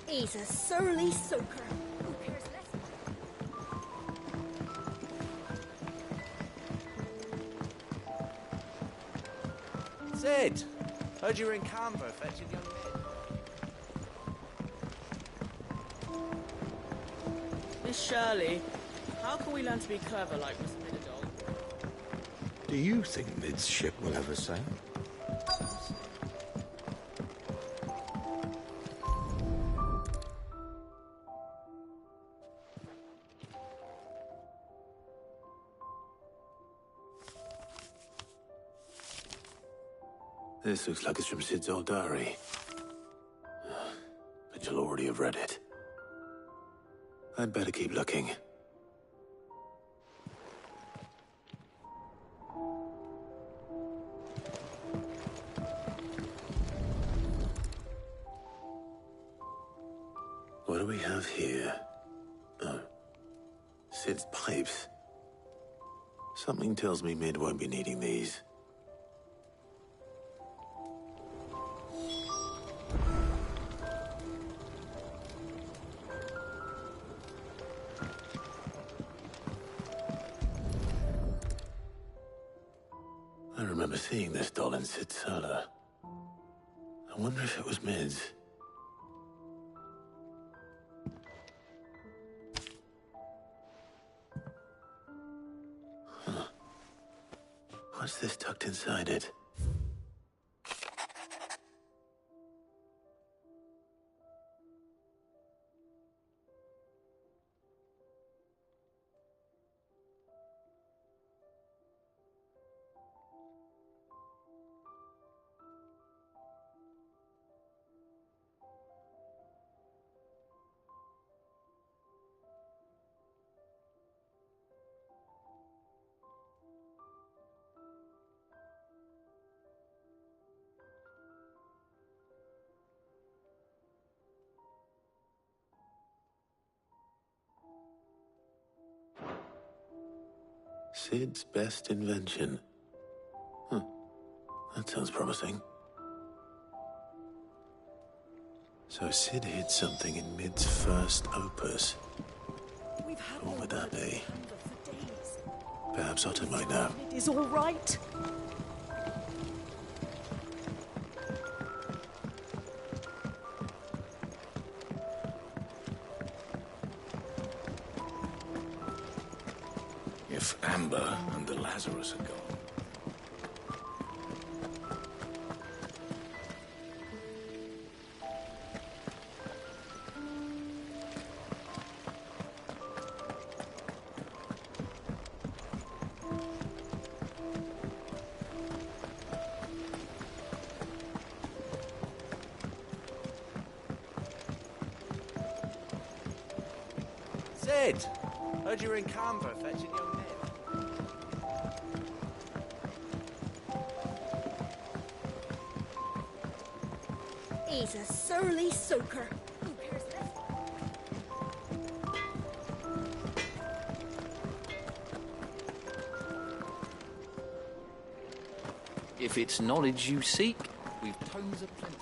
He's a surly soaker. Who cares less? Sid! Heard you were in Canberra fetching young men. Miss Shirley, how can we learn to be clever like Miss Midadol? Do you think Mid's ship will ever sail? This looks like it's from Sid's old diary. But you'll already have read it. I'd better keep looking. What do we have here? Oh. Sid's pipes. Something tells me Mid won't be needing these. remember seeing this doll in Sid's cellar. I wonder if it was Mid's. Huh. What's this tucked inside it? Sid's best invention. Huh. That sounds promising. So Sid hid something in Mid's first opus. What would that be? Perhaps Otto might know. It is all right. If Amber and the Lazarus are gone. Sid! Heard you were in Canberra fetching young men. He's a surly soaker. Who cares less? If it's knowledge you seek, we've tomes of plenty.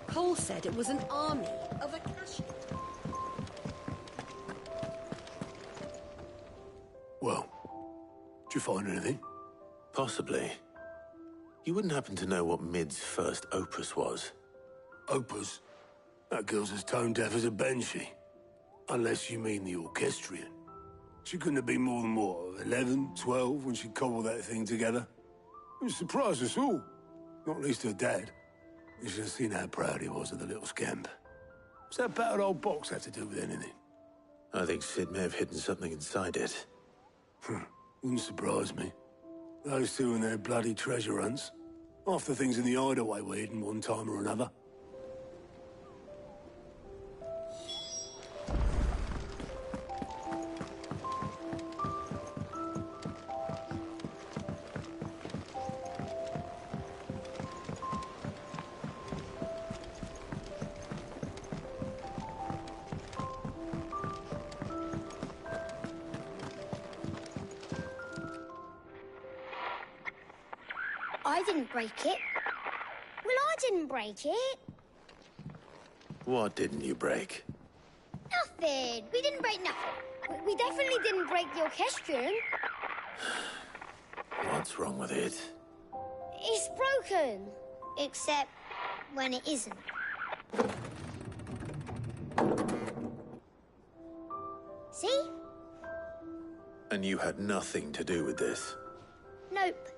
Cole said it was an army of Akashic. Well, did you find anything? Possibly. You wouldn't happen to know what Mid's first opus was? Opus? That girl's as tone deaf as a banshee. Unless you mean the orchestrion. She couldn't have been more than, what, 11, 12 when she cobbled that thing together? It surprised us all. Not least her dad. You should have seen how proud he was of the little scamp. What's that battered old box have to do with anything? I think Sid may have hidden something inside it. Wouldn't surprise me. Those two and their bloody treasure hunts. Half the things in the hideaway were hidden one time or another. I didn't break it. Well, I didn't break it. What didn't you break? Nothing. We didn't break nothing. We definitely didn't break the orchestrion. What's wrong with it? It's broken. Except when it isn't. See? And you had nothing to do with this? Nope.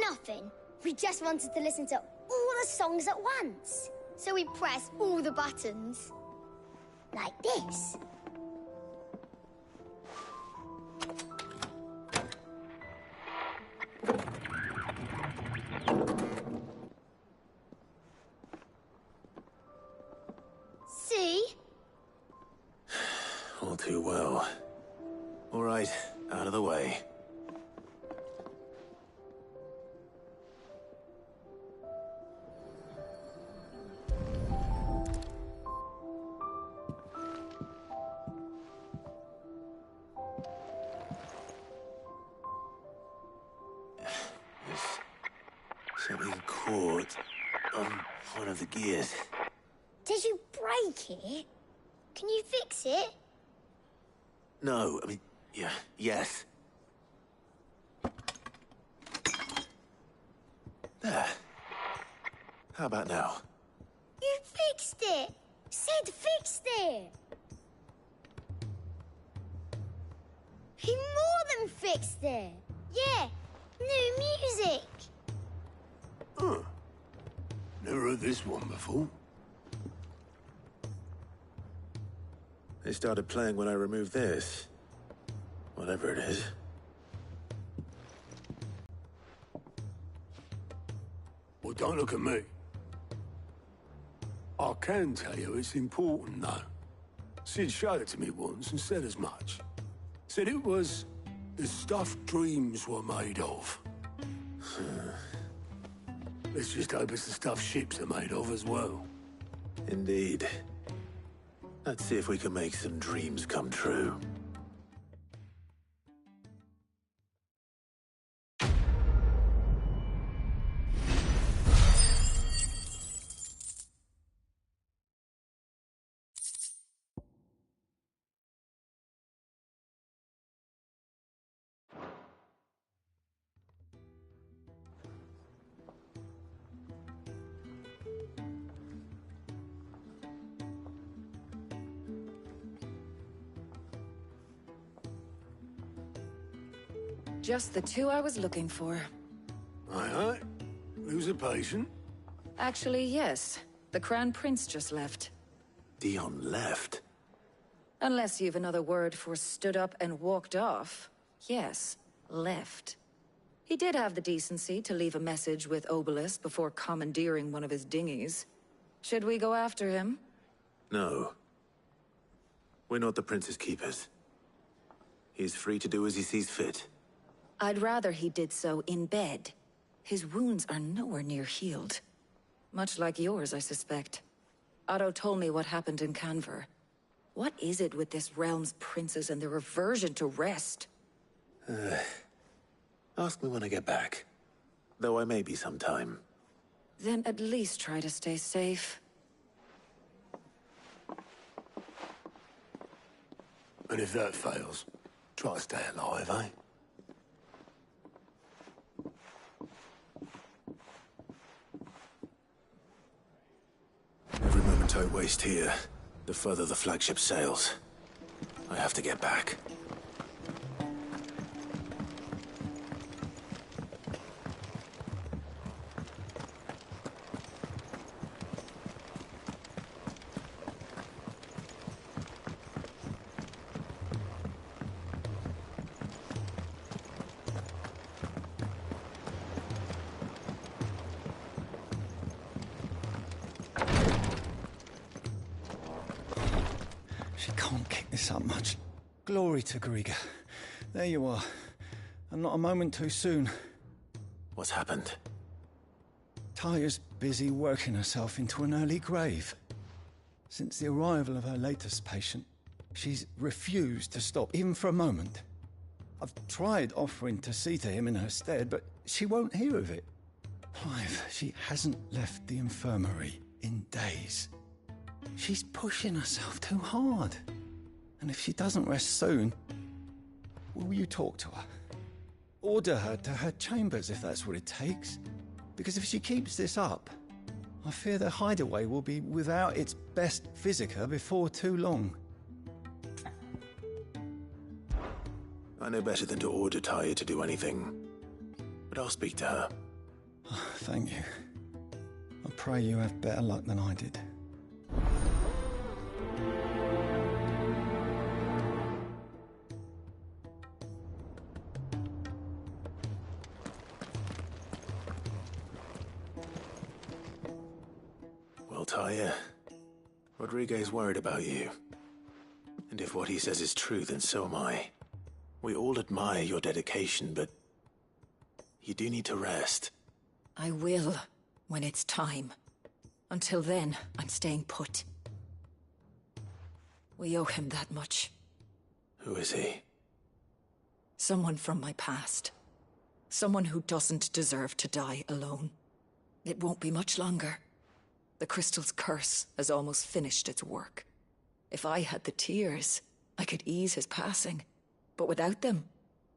Nothing. We just wanted to listen to all the songs at once. So we pressed all the buttons. Like this. See? All too well. All right, out of the way. Something caught on one of the gears. Did you break it? Can you fix it? No, I mean, yeah, yes. There. How about now? You fixed it! Sid fixed it! He more than fixed it! Yeah, new music! Huh. Never heard this one before. They started playing when I removed this. Whatever it is. Well, don't look at me. I can tell you it's important, though. Sid showed it to me once and said as much. Said it was the stuff dreams were made of. Let's just hope it's the stuff ships are made of as well. Indeed. Let's see if we can make some dreams come true. Just the two I was looking for. Aye, aye. Who's a patient? Actually, yes. The Crown Prince just left. Dion left? Unless you've another word for stood up and walked off. Yes, left. He did have the decency to leave a message with Obelisk before commandeering one of his dinghies. Should we go after him? No. We're not the Prince's keepers. He's free to do as he sees fit. I'd rather he did so in bed. His wounds are nowhere near healed. Much like yours, I suspect. Otto told me what happened in Canver. What is it with this realm's princes and their aversion to rest? Ask me when I get back. Though I may be sometime. Then at least try to stay safe. And if that fails, try to stay alive, eh? Every moment I waste here, the further the flagship sails. I have to get back. She can't kick this up much. Glory to Griga. There you are. And not a moment too soon. What's happened? Taya's busy working herself into an early grave. Since the arrival of her latest patient, she's refused to stop, even for a moment. I've tried offering to see to him in her stead, but she won't hear of it. Clive, she hasn't left the infirmary in days. She's pushing herself too hard. And if she doesn't rest soon, will you talk to her? Order her to her chambers if that's what it takes. Because if she keeps this up, I fear the hideaway will be without its best physica before too long. I know better than to order Taya to do anything. But I'll speak to her. Thank you. I pray you have better luck than I did. Well, Taya, Rodriguez worried about you. And if what he says is true, then so am I. We all admire your dedication, but you do need to rest. I will, when it's time. Until then, I'm staying put. We owe him that much. Who is he? Someone from my past. Someone who doesn't deserve to die alone. It won't be much longer. The crystal's curse has almost finished its work. If I had the tears, I could ease his passing. But without them,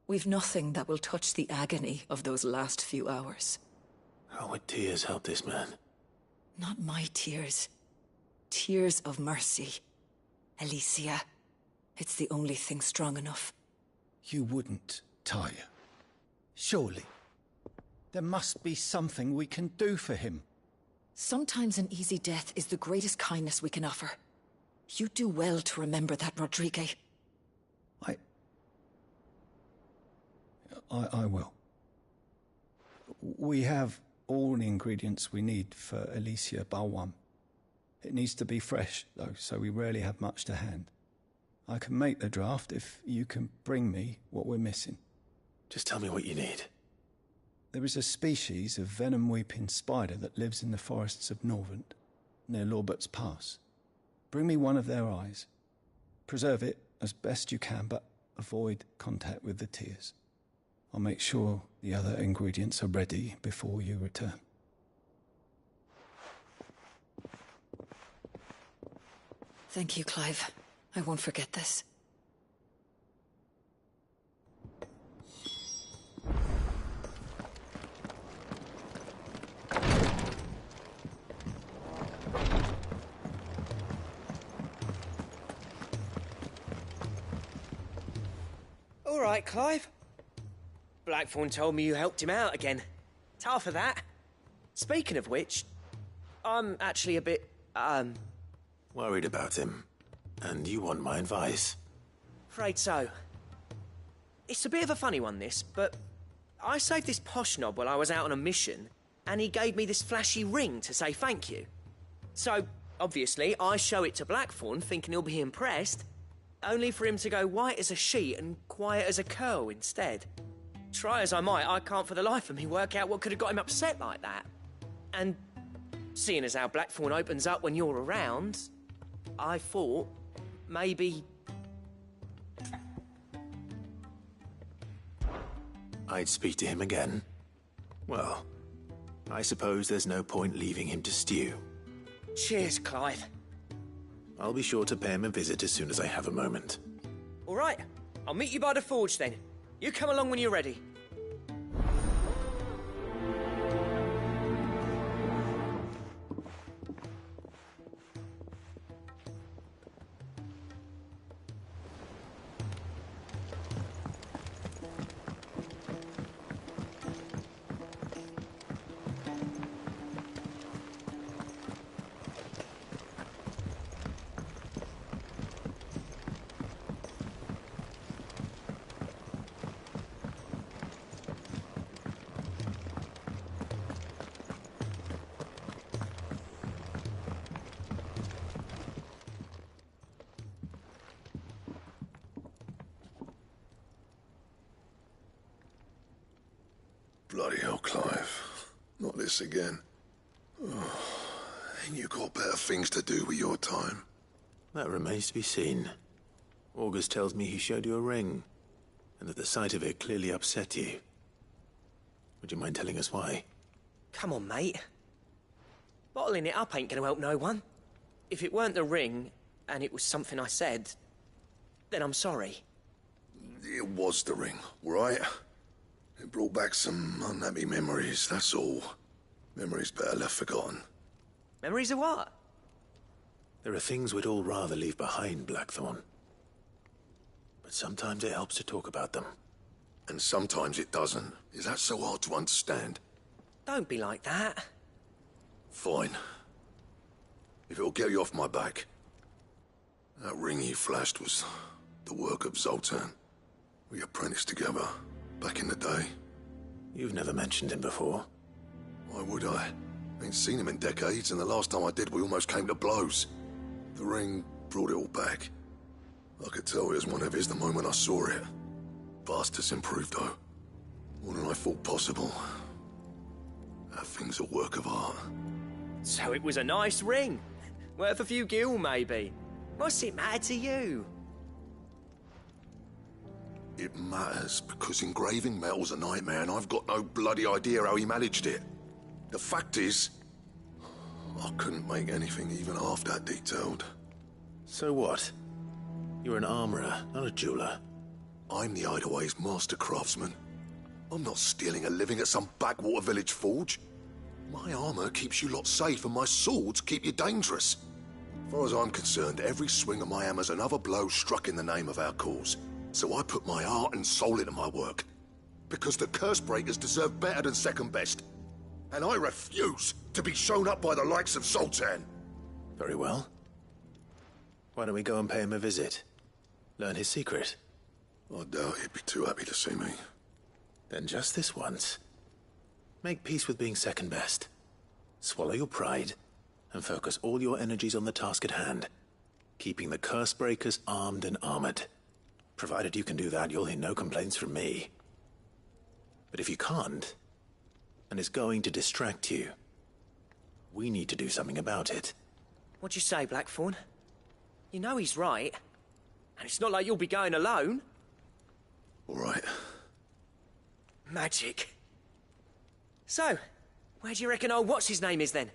we've nothing that will touch the agony of those last few hours. How would tears help this man? Not my tears. Tears of mercy. Alicia, it's the only thing strong enough. You wouldn't, Tyre. Surely. There must be something we can do for him. Sometimes an easy death is the greatest kindness we can offer. You do well to remember that, Rodrigue. I will. We have all the ingredients we need for Alicia Balwam. It needs to be fresh, though, so we rarely have much to hand. I can make the draft if you can bring me what we're missing. Just tell me what you need. There is a species of venom-weeping spider that lives in the forests of Norvent, near Lorbert's Pass. Bring me one of their eyes. Preserve it as best you can, but avoid contact with the tears. I'll make sure the other ingredients are ready before you return. Thank you, Clive. I won't forget this. All right, Clive. Blackthorn told me you helped him out again. Tough for that. Speaking of which, I'm actually a bit, Worried about him. And you want my advice? Afraid so. It's a bit of a funny one, this, but I saved this posh knob while I was out on a mission, and he gave me this flashy ring to say thank you. So, obviously, I show it to Blackthorn, thinking he'll be impressed, only for him to go white as a sheet and quiet as a curl instead. Try as I might, I can't for the life of me work out what could have got him upset like that. And seeing as how Blackthorn opens up when you're around, I thought maybe... I'd speak to him again. Well, I suppose there's no point leaving him to stew. Cheers, Clive. I'll be sure to pay him a visit as soon as I have a moment. All right, I'll meet you by the forge then. You come along when you're ready. Bloody hell, Clive. Not this again. Oh, ain't you got better things to do with your time? That remains to be seen. August tells me he showed you a ring, and that the sight of it clearly upset you. Would you mind telling us why? Come on, mate. Bottling it up ain't gonna help no one. If it weren't the ring, and it was something I said, then I'm sorry. It was the ring, right? It brought back some unhappy memories, that's all. Memories better left forgotten. Memories of what? There are things we'd all rather leave behind, Blackthorn. But sometimes it helps to talk about them. And sometimes it doesn't. Is that so hard to understand? Don't be like that. Fine. If it'll get you off my back. That ring you flashed was the work of Zoltan. We apprenticed together. Back in the day. You've never mentioned him before. Why would I? Ain't seen him in decades, and the last time I did, we almost came to blows. The ring brought it all back. I could tell it was one of his the moment I saw it. Vast has improved, though. More than I thought possible. That thing's a work of art. So it was a nice ring. Worth a few gil, maybe. What's it matter to you? It matters because engraving metal's a nightmare and I've got no bloody idea how he managed it. The fact is, I couldn't make anything even half that detailed. So what? You're an armorer, not a jeweler. I'm the Hideaway's master craftsman. I'm not stealing a living at some backwater village forge. My armor keeps you lot safe and my swords keep you dangerous. As far as I'm concerned, every swing of my hammer's another blow struck in the name of our cause. So I put my heart and soul into my work. Because the Cursebreakers deserve better than second best. And I refuse to be shown up by the likes of Zoltan. Very well. Why don't we go and pay him a visit? Learn his secret. I doubt he'd be too happy to see me. Then just this once. Make peace with being second best. Swallow your pride, and focus all your energies on the task at hand. Keeping the Cursebreakers armed and armored. Provided you can do that, you'll hear no complaints from me. But if you can't, and it's going to distract you, we need to do something about it. What'd you say, Blackthorn? You know he's right. And it's not like you'll be going alone. All right. Magic. So, where do you reckon old what's-his-name is then?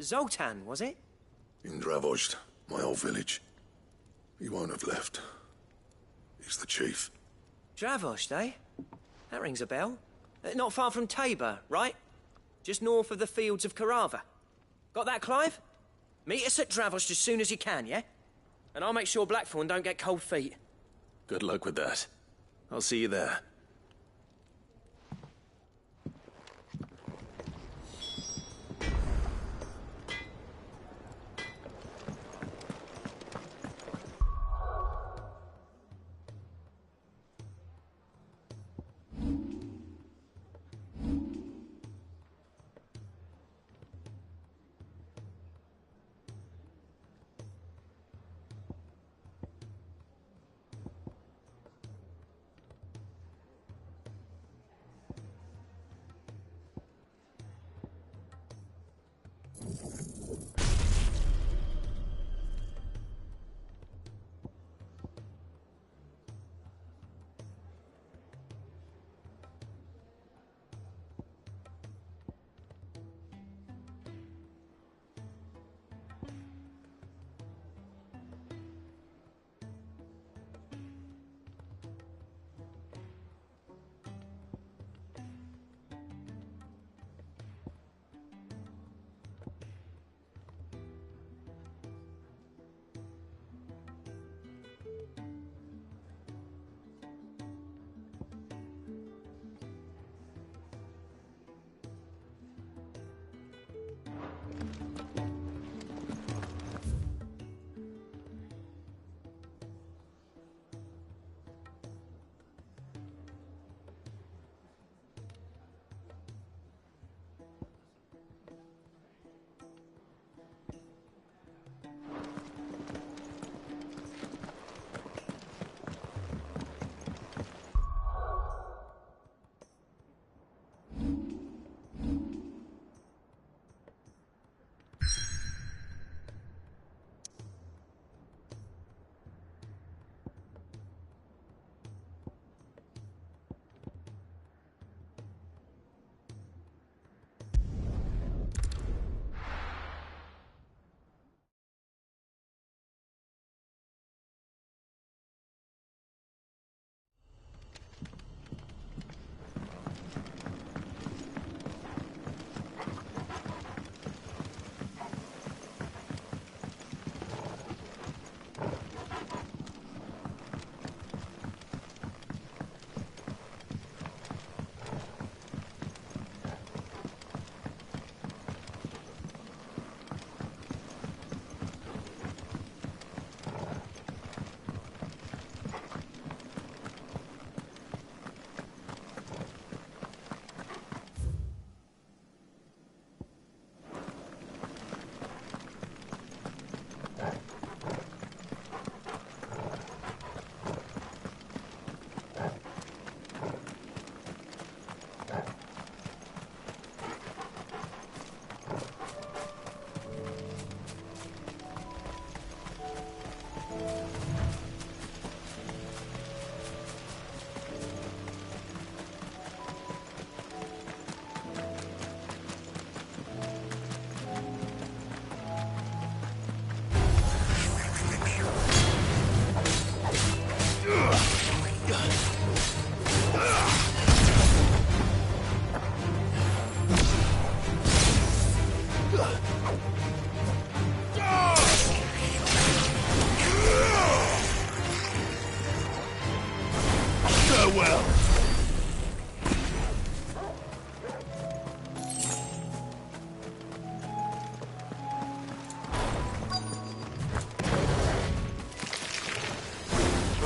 Zoltan, was it? In Dravozd, my old village. He won't have left. He's the chief. Dravozd, eh? That rings a bell. Not far from Tabor, right? Just north of the fields of Carava. Got that, Clive? Meet us at Dravozd as soon as you can, yeah? And I'll make sure Blackthorn don't get cold feet. Good luck with that. I'll see you there.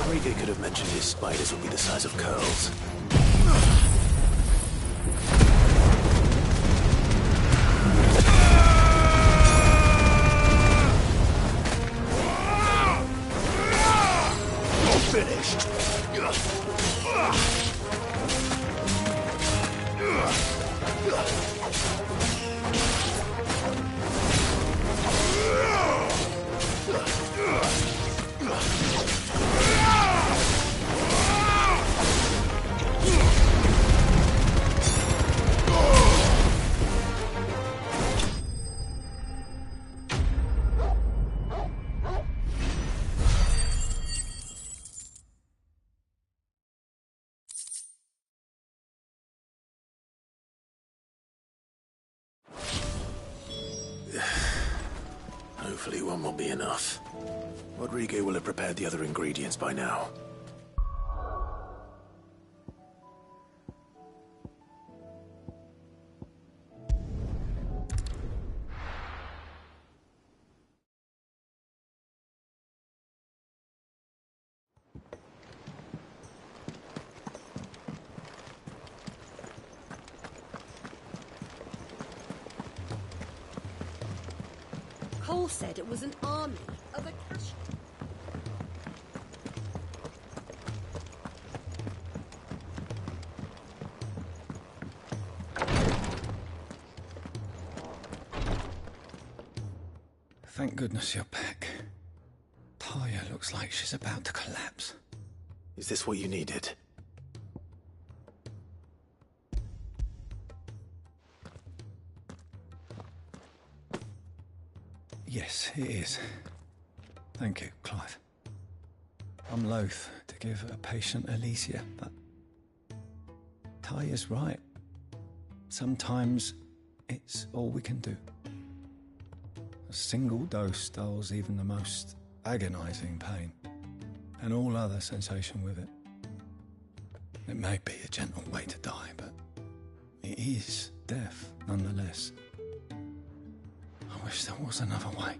Rike could have mentioned his spiders would be the size of curls. Finished. Hopefully one will be enough. Rodrigo will have prepared the other ingredients by now. Cole said it was an army of Akashi. Thank goodness you're back. Talia looks like she's about to collapse. Is this what you needed? Yes, it is. Thank you, Clive. I'm loath to give a patient Elysia, but Talia's right. Sometimes it's all we can do. A single dose dulls even the most agonizing pain, and all other sensation with it. It may be a gentle way to die, but it is death nonetheless. I wish there was another way.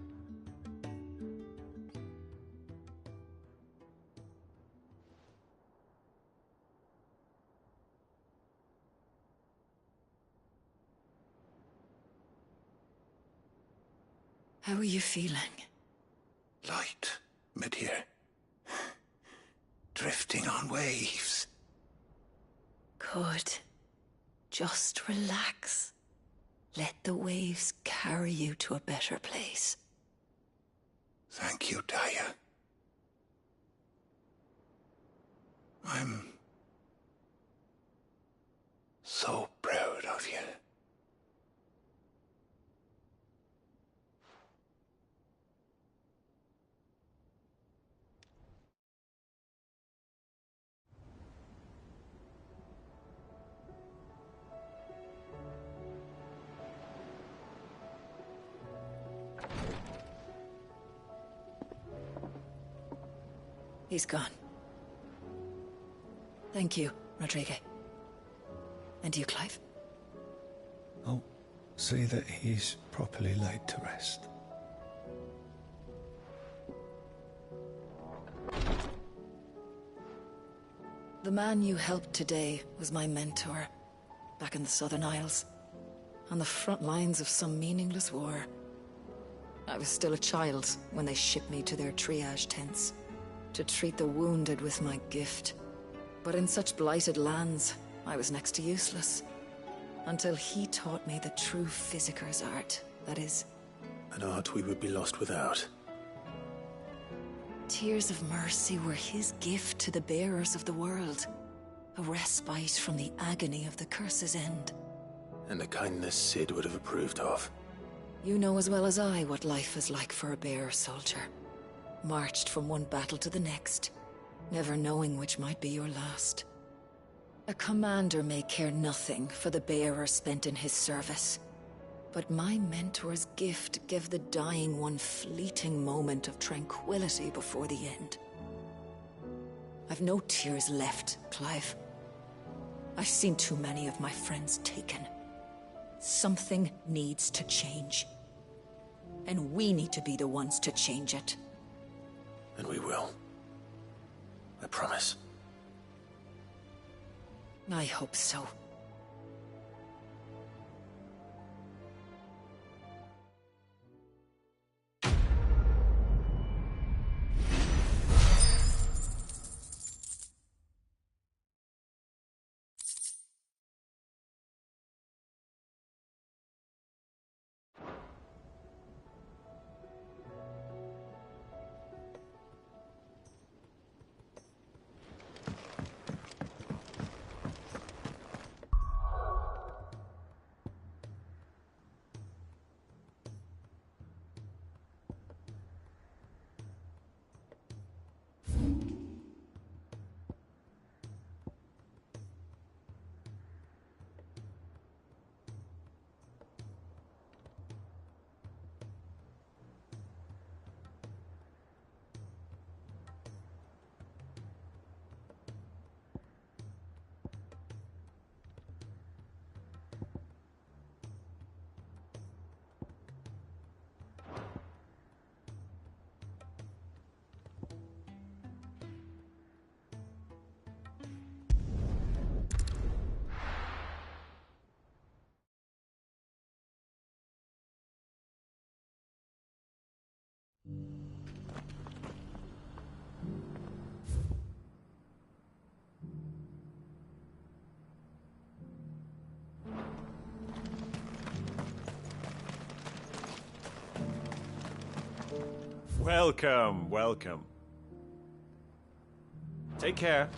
How are you feeling? Light, mid-here. Drifting on waves. Good. Just relax. Let the waves carry you to a better place. Thank you, Talia. I'm so proud of you. He's gone. Thank you, Rodrigo. And you, Clive? I'll see that he's properly laid to rest. The man you helped today was my mentor, back in the Southern Isles, on the front lines of some meaningless war. I was still a child when they shipped me to their triage tents, to treat the wounded with my gift. But in such blighted lands, I was next to useless. Until he taught me the true physicker's art, that is. An art we would be lost without. Tears of mercy were his gift to the bearers of the world. A respite from the agony of the curse's end. And a kindness Sid would have approved of. You know as well as I what life is like for a bearer soldier. Marched from one battle to the next, never knowing which might be your last. A commander may care nothing for the bearer spent in his service. But my mentor's gift gave the dying one fleeting moment of tranquility before the end. I've no tears left, Clive. I've seen too many of my friends taken. Something needs to change. And we need to be the ones to change it. And we will. I promise. I hope so. Welcome, welcome. Take care.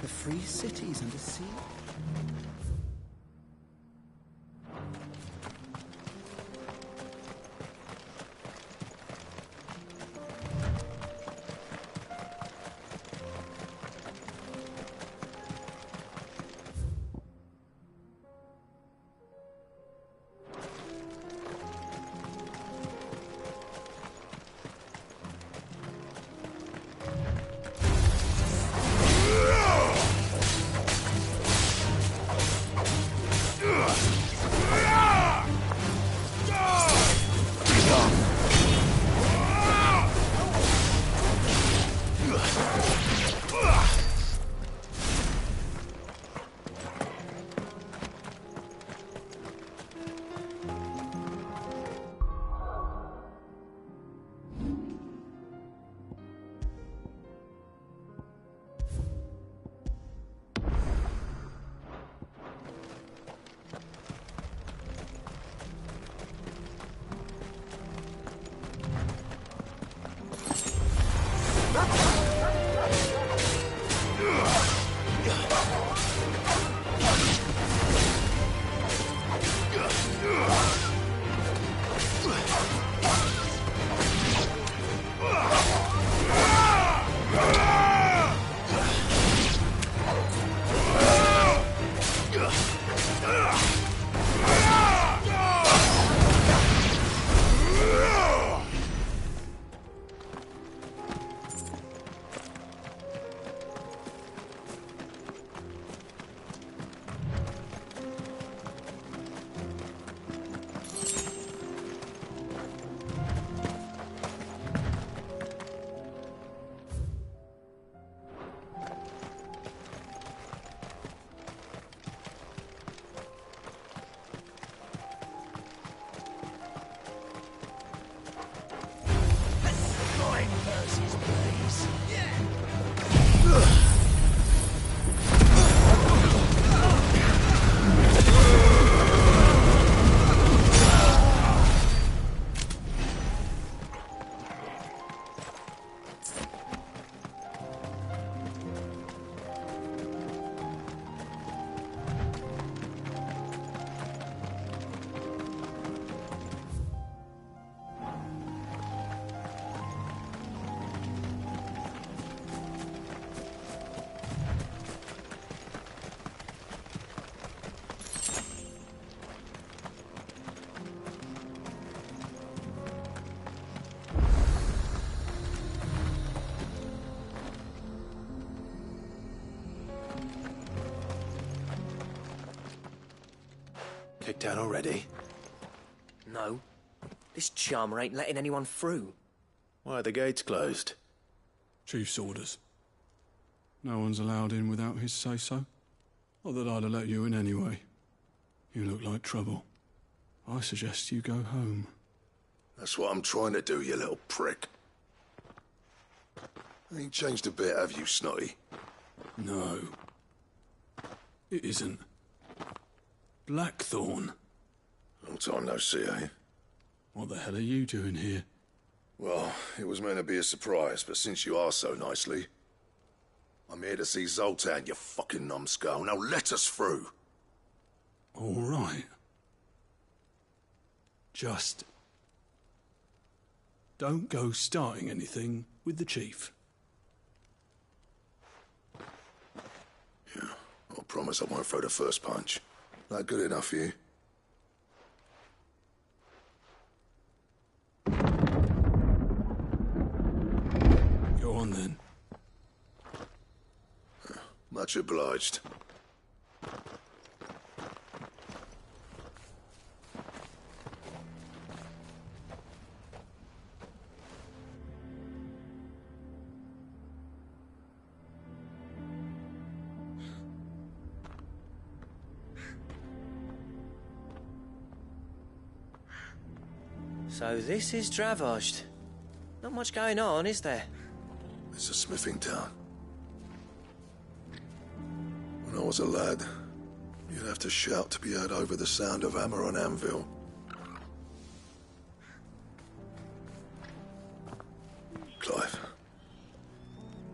The free cities and the sea? Kicked out already? No. This charmer ain't letting anyone through. Why are the gates closed? Chief's orders. No one's allowed in without his say-so. Not that I'd have let you in anyway. You look like trouble. I suggest you go home. That's what I'm trying to do, you little prick. Ain't changed a bit, have you, Snotty? No. It isn't. Blackthorn. Long time no see, eh? What the hell are you doing here? Well, it was meant to be a surprise, but since you are so nicely, I'm here to see Zoltan, you fucking numbskull. Now let us through. All right. Just don't go starting anything with the chief. Yeah, I promise I won't throw the first punch. That good enough for you? Go on then. Much obliged. So this is Dravozd. Not much going on, is there? It's a smithing town. When I was a lad, you'd have to shout to be heard over the sound of hammer on anvil. Clive,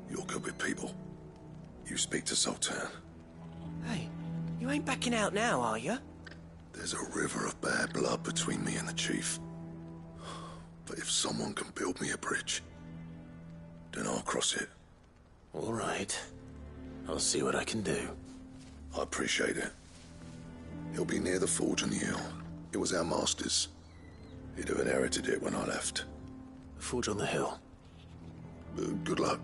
you're good with people. You speak to Zoltan. Hey, you ain't backing out now, are you? There's a river of bad blood between me and the chief. But if someone can build me a bridge, then I'll cross it. All right. I'll see what I can do. I appreciate it. He'll be near the forge on the hill. It was our master's. He'd have inherited it when I left. The forge on the hill? Good luck.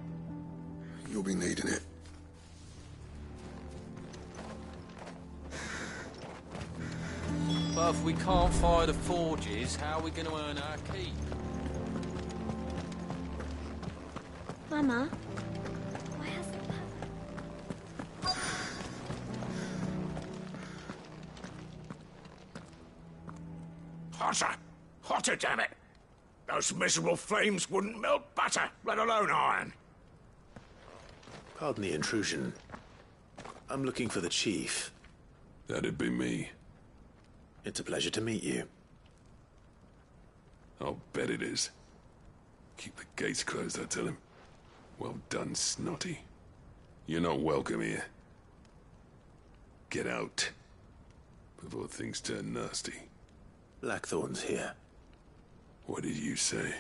You'll be needing it. But if we can't fire the forges, how are we going to earn our keep? Mama, why hasn't Hotter! Hotter, damn it! Those miserable flames wouldn't melt butter, let alone iron. Pardon the intrusion. I'm looking for the chief. That'd be me. It's a pleasure to meet you. I'll bet it is. Keep the gates closed, I tell him. Well done, Snotty. You're not welcome here. Get out. Before things turn nasty. Blackthorn's here. What did you say?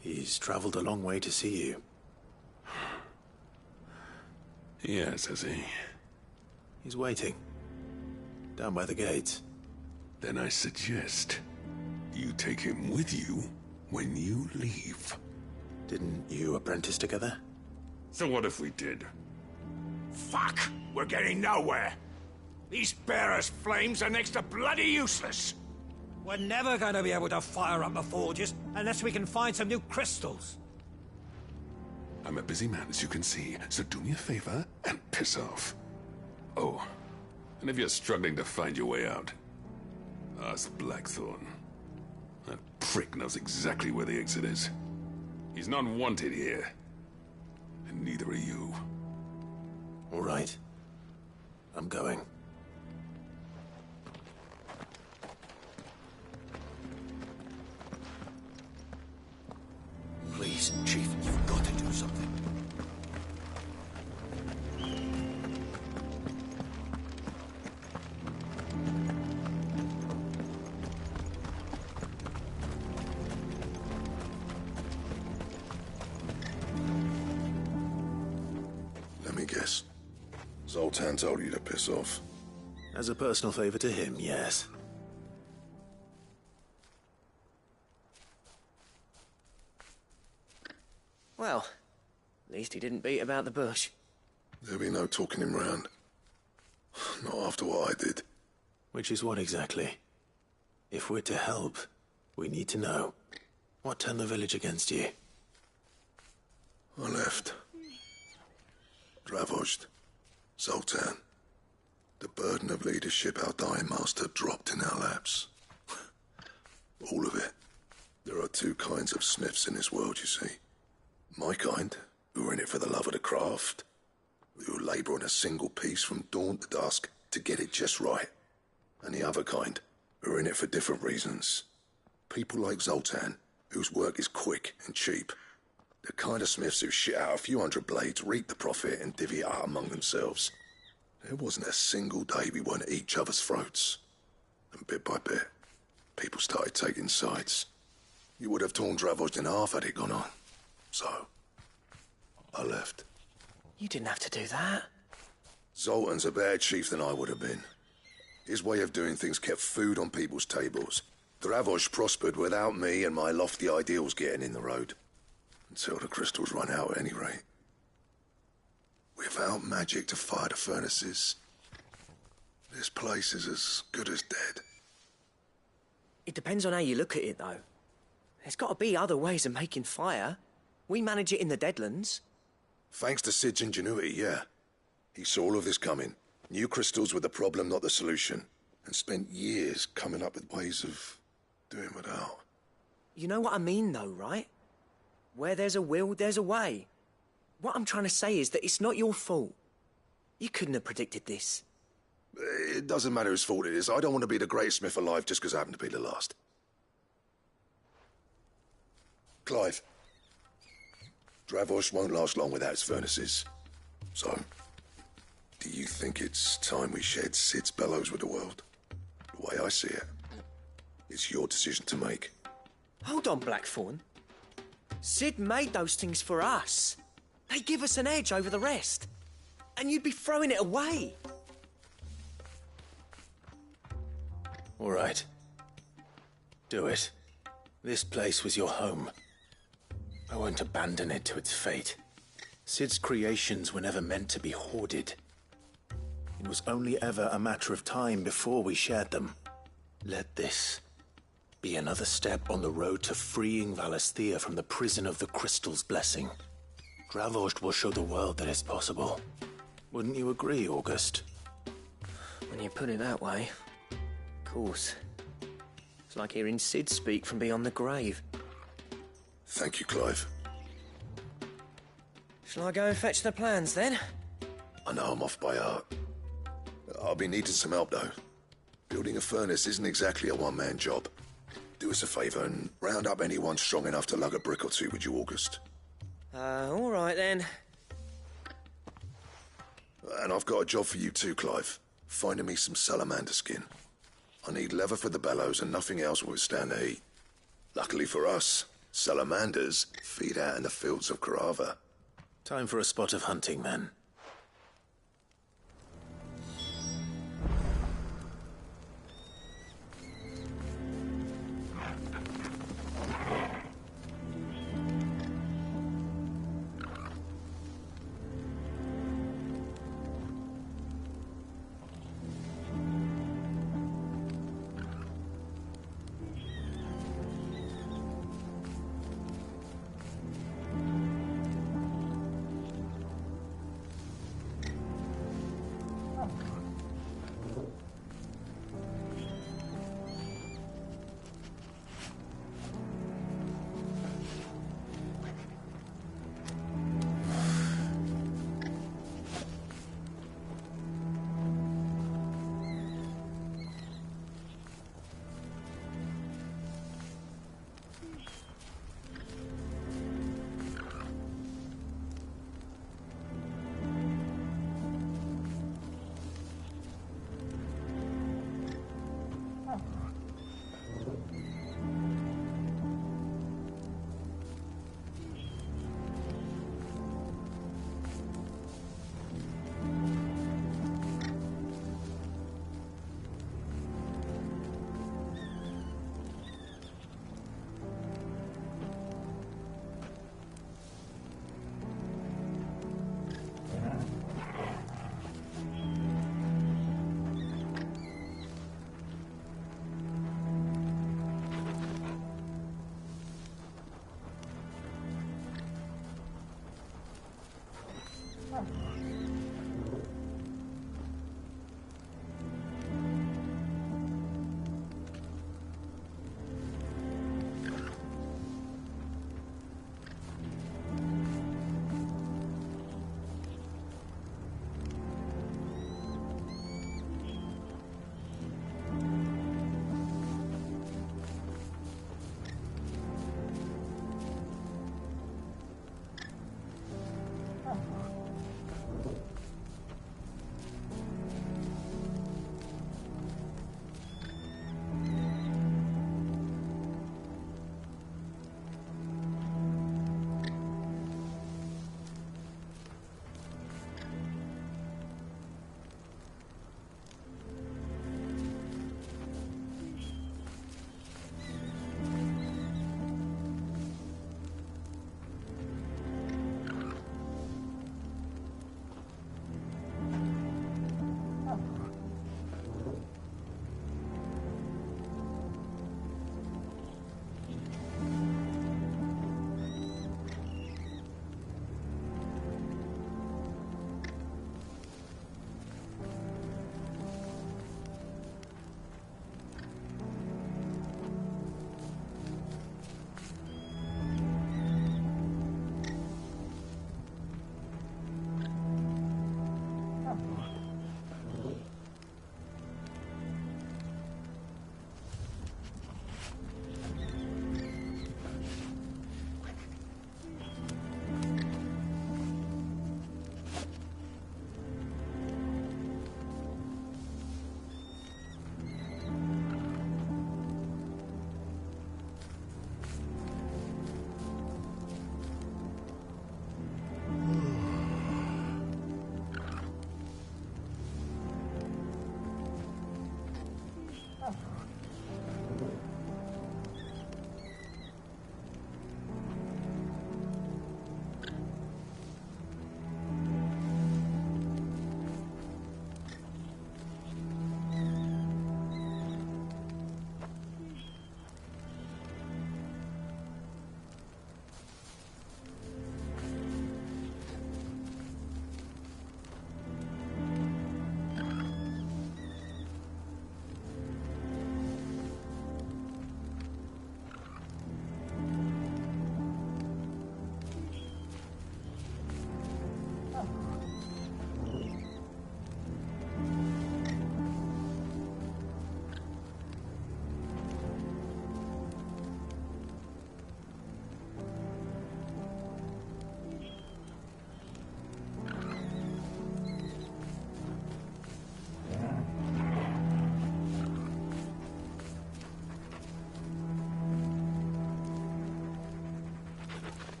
He's traveled a long way to see you. Yes, has he? He's waiting. Down by the gates. Then I suggest you take him with you when you leave. Didn't you apprentice together? So what if we did? Fuck! We're getting nowhere. These bearers' flames are next to bloody useless. We're never going to be able to fire up the forges unless we can find some new crystals. I'm a busy man, as you can see, so do me a favor and piss off. Oh, and if you're struggling to find your way out, ask Blackthorn. That prick knows exactly where the exit is. He's not wanted here. And neither are you. All right. I'm going. Please, Chief, you've got to do something. Let me guess. Zoltan told you to piss off. As a personal favor to him, yes. Well, at least he didn't beat about the bush. There'll be no talking him round. Not after what I did. Which is what exactly? If we're to help, we need to know. What turned the village against you? I left. Dravozd. Zoltan. The burden of leadership our dying master dropped in our laps. All of it. There are two kinds of smiths in this world, you see. My kind, who are in it for the love of the craft, who labour on a single piece from dawn to dusk to get it just right. And the other kind, who are in it for different reasons. People like Zoltan, whose work is quick and cheap. The kind of smiths who shit out a few hundred blades, reap the profit, and divvy it out among themselves. There wasn't a single day we weren't at each other's throats. And bit by bit, people started taking sides. You would have torn Dravozd in half had it gone on. So, I left. You didn't have to do that. Zoltan's a better chief than I would have been. His way of doing things kept food on people's tables. Dravozd prospered without me and my lofty ideals getting in the road. Until the crystals run out at any rate. Without magic to fire the furnaces, this place is as good as dead. It depends on how you look at it, though. There's got to be other ways of making fire. We manage it in the Deadlands. Thanks to Sid's ingenuity, yeah. He saw all of this coming. Knew crystals were the problem, not the solution. And spent years coming up with ways of doing without. You know what I mean, though, right? Where there's a will, there's a way. What I'm trying to say is that it's not your fault. You couldn't have predicted this. It doesn't matter whose fault it is. I don't want to be the greatest smith alive just because I happen to be the last. Clive. Dravozd won't last long without its furnaces. So, do you think it's time we shared Sid's bellows with the world? The way I see it, it's your decision to make. Hold on, Blackthorn. Sid made those things for us. They give us an edge over the rest. And you'd be throwing it away. All right. Do it. This place was your home. I won't abandon it to its fate. Sid's creations were never meant to be hoarded. It was only ever a matter of time before we shared them. Let this be another step on the road to freeing Valisthea from the prison of the Crystal's blessing. Dravozd will show the world that it's possible. Wouldn't you agree, August? When you put it that way, of course. It's like hearing Sid speak from beyond the grave. Thank you, Clive. Shall I go and fetch the plans, then? I know I'm off by heart. I'll be needing some help, though. Building a furnace isn't exactly a one-man job. Do us a favour and round up anyone strong enough to lug a brick or two, would you, August? All right, then. And I've got a job for you too, Clive. Finding me some salamander skin. I need leather for the bellows and nothing else will withstand the heat. Luckily for us, salamanders feed out in the fields of Carava. Time for a spot of hunting, then.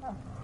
Oh.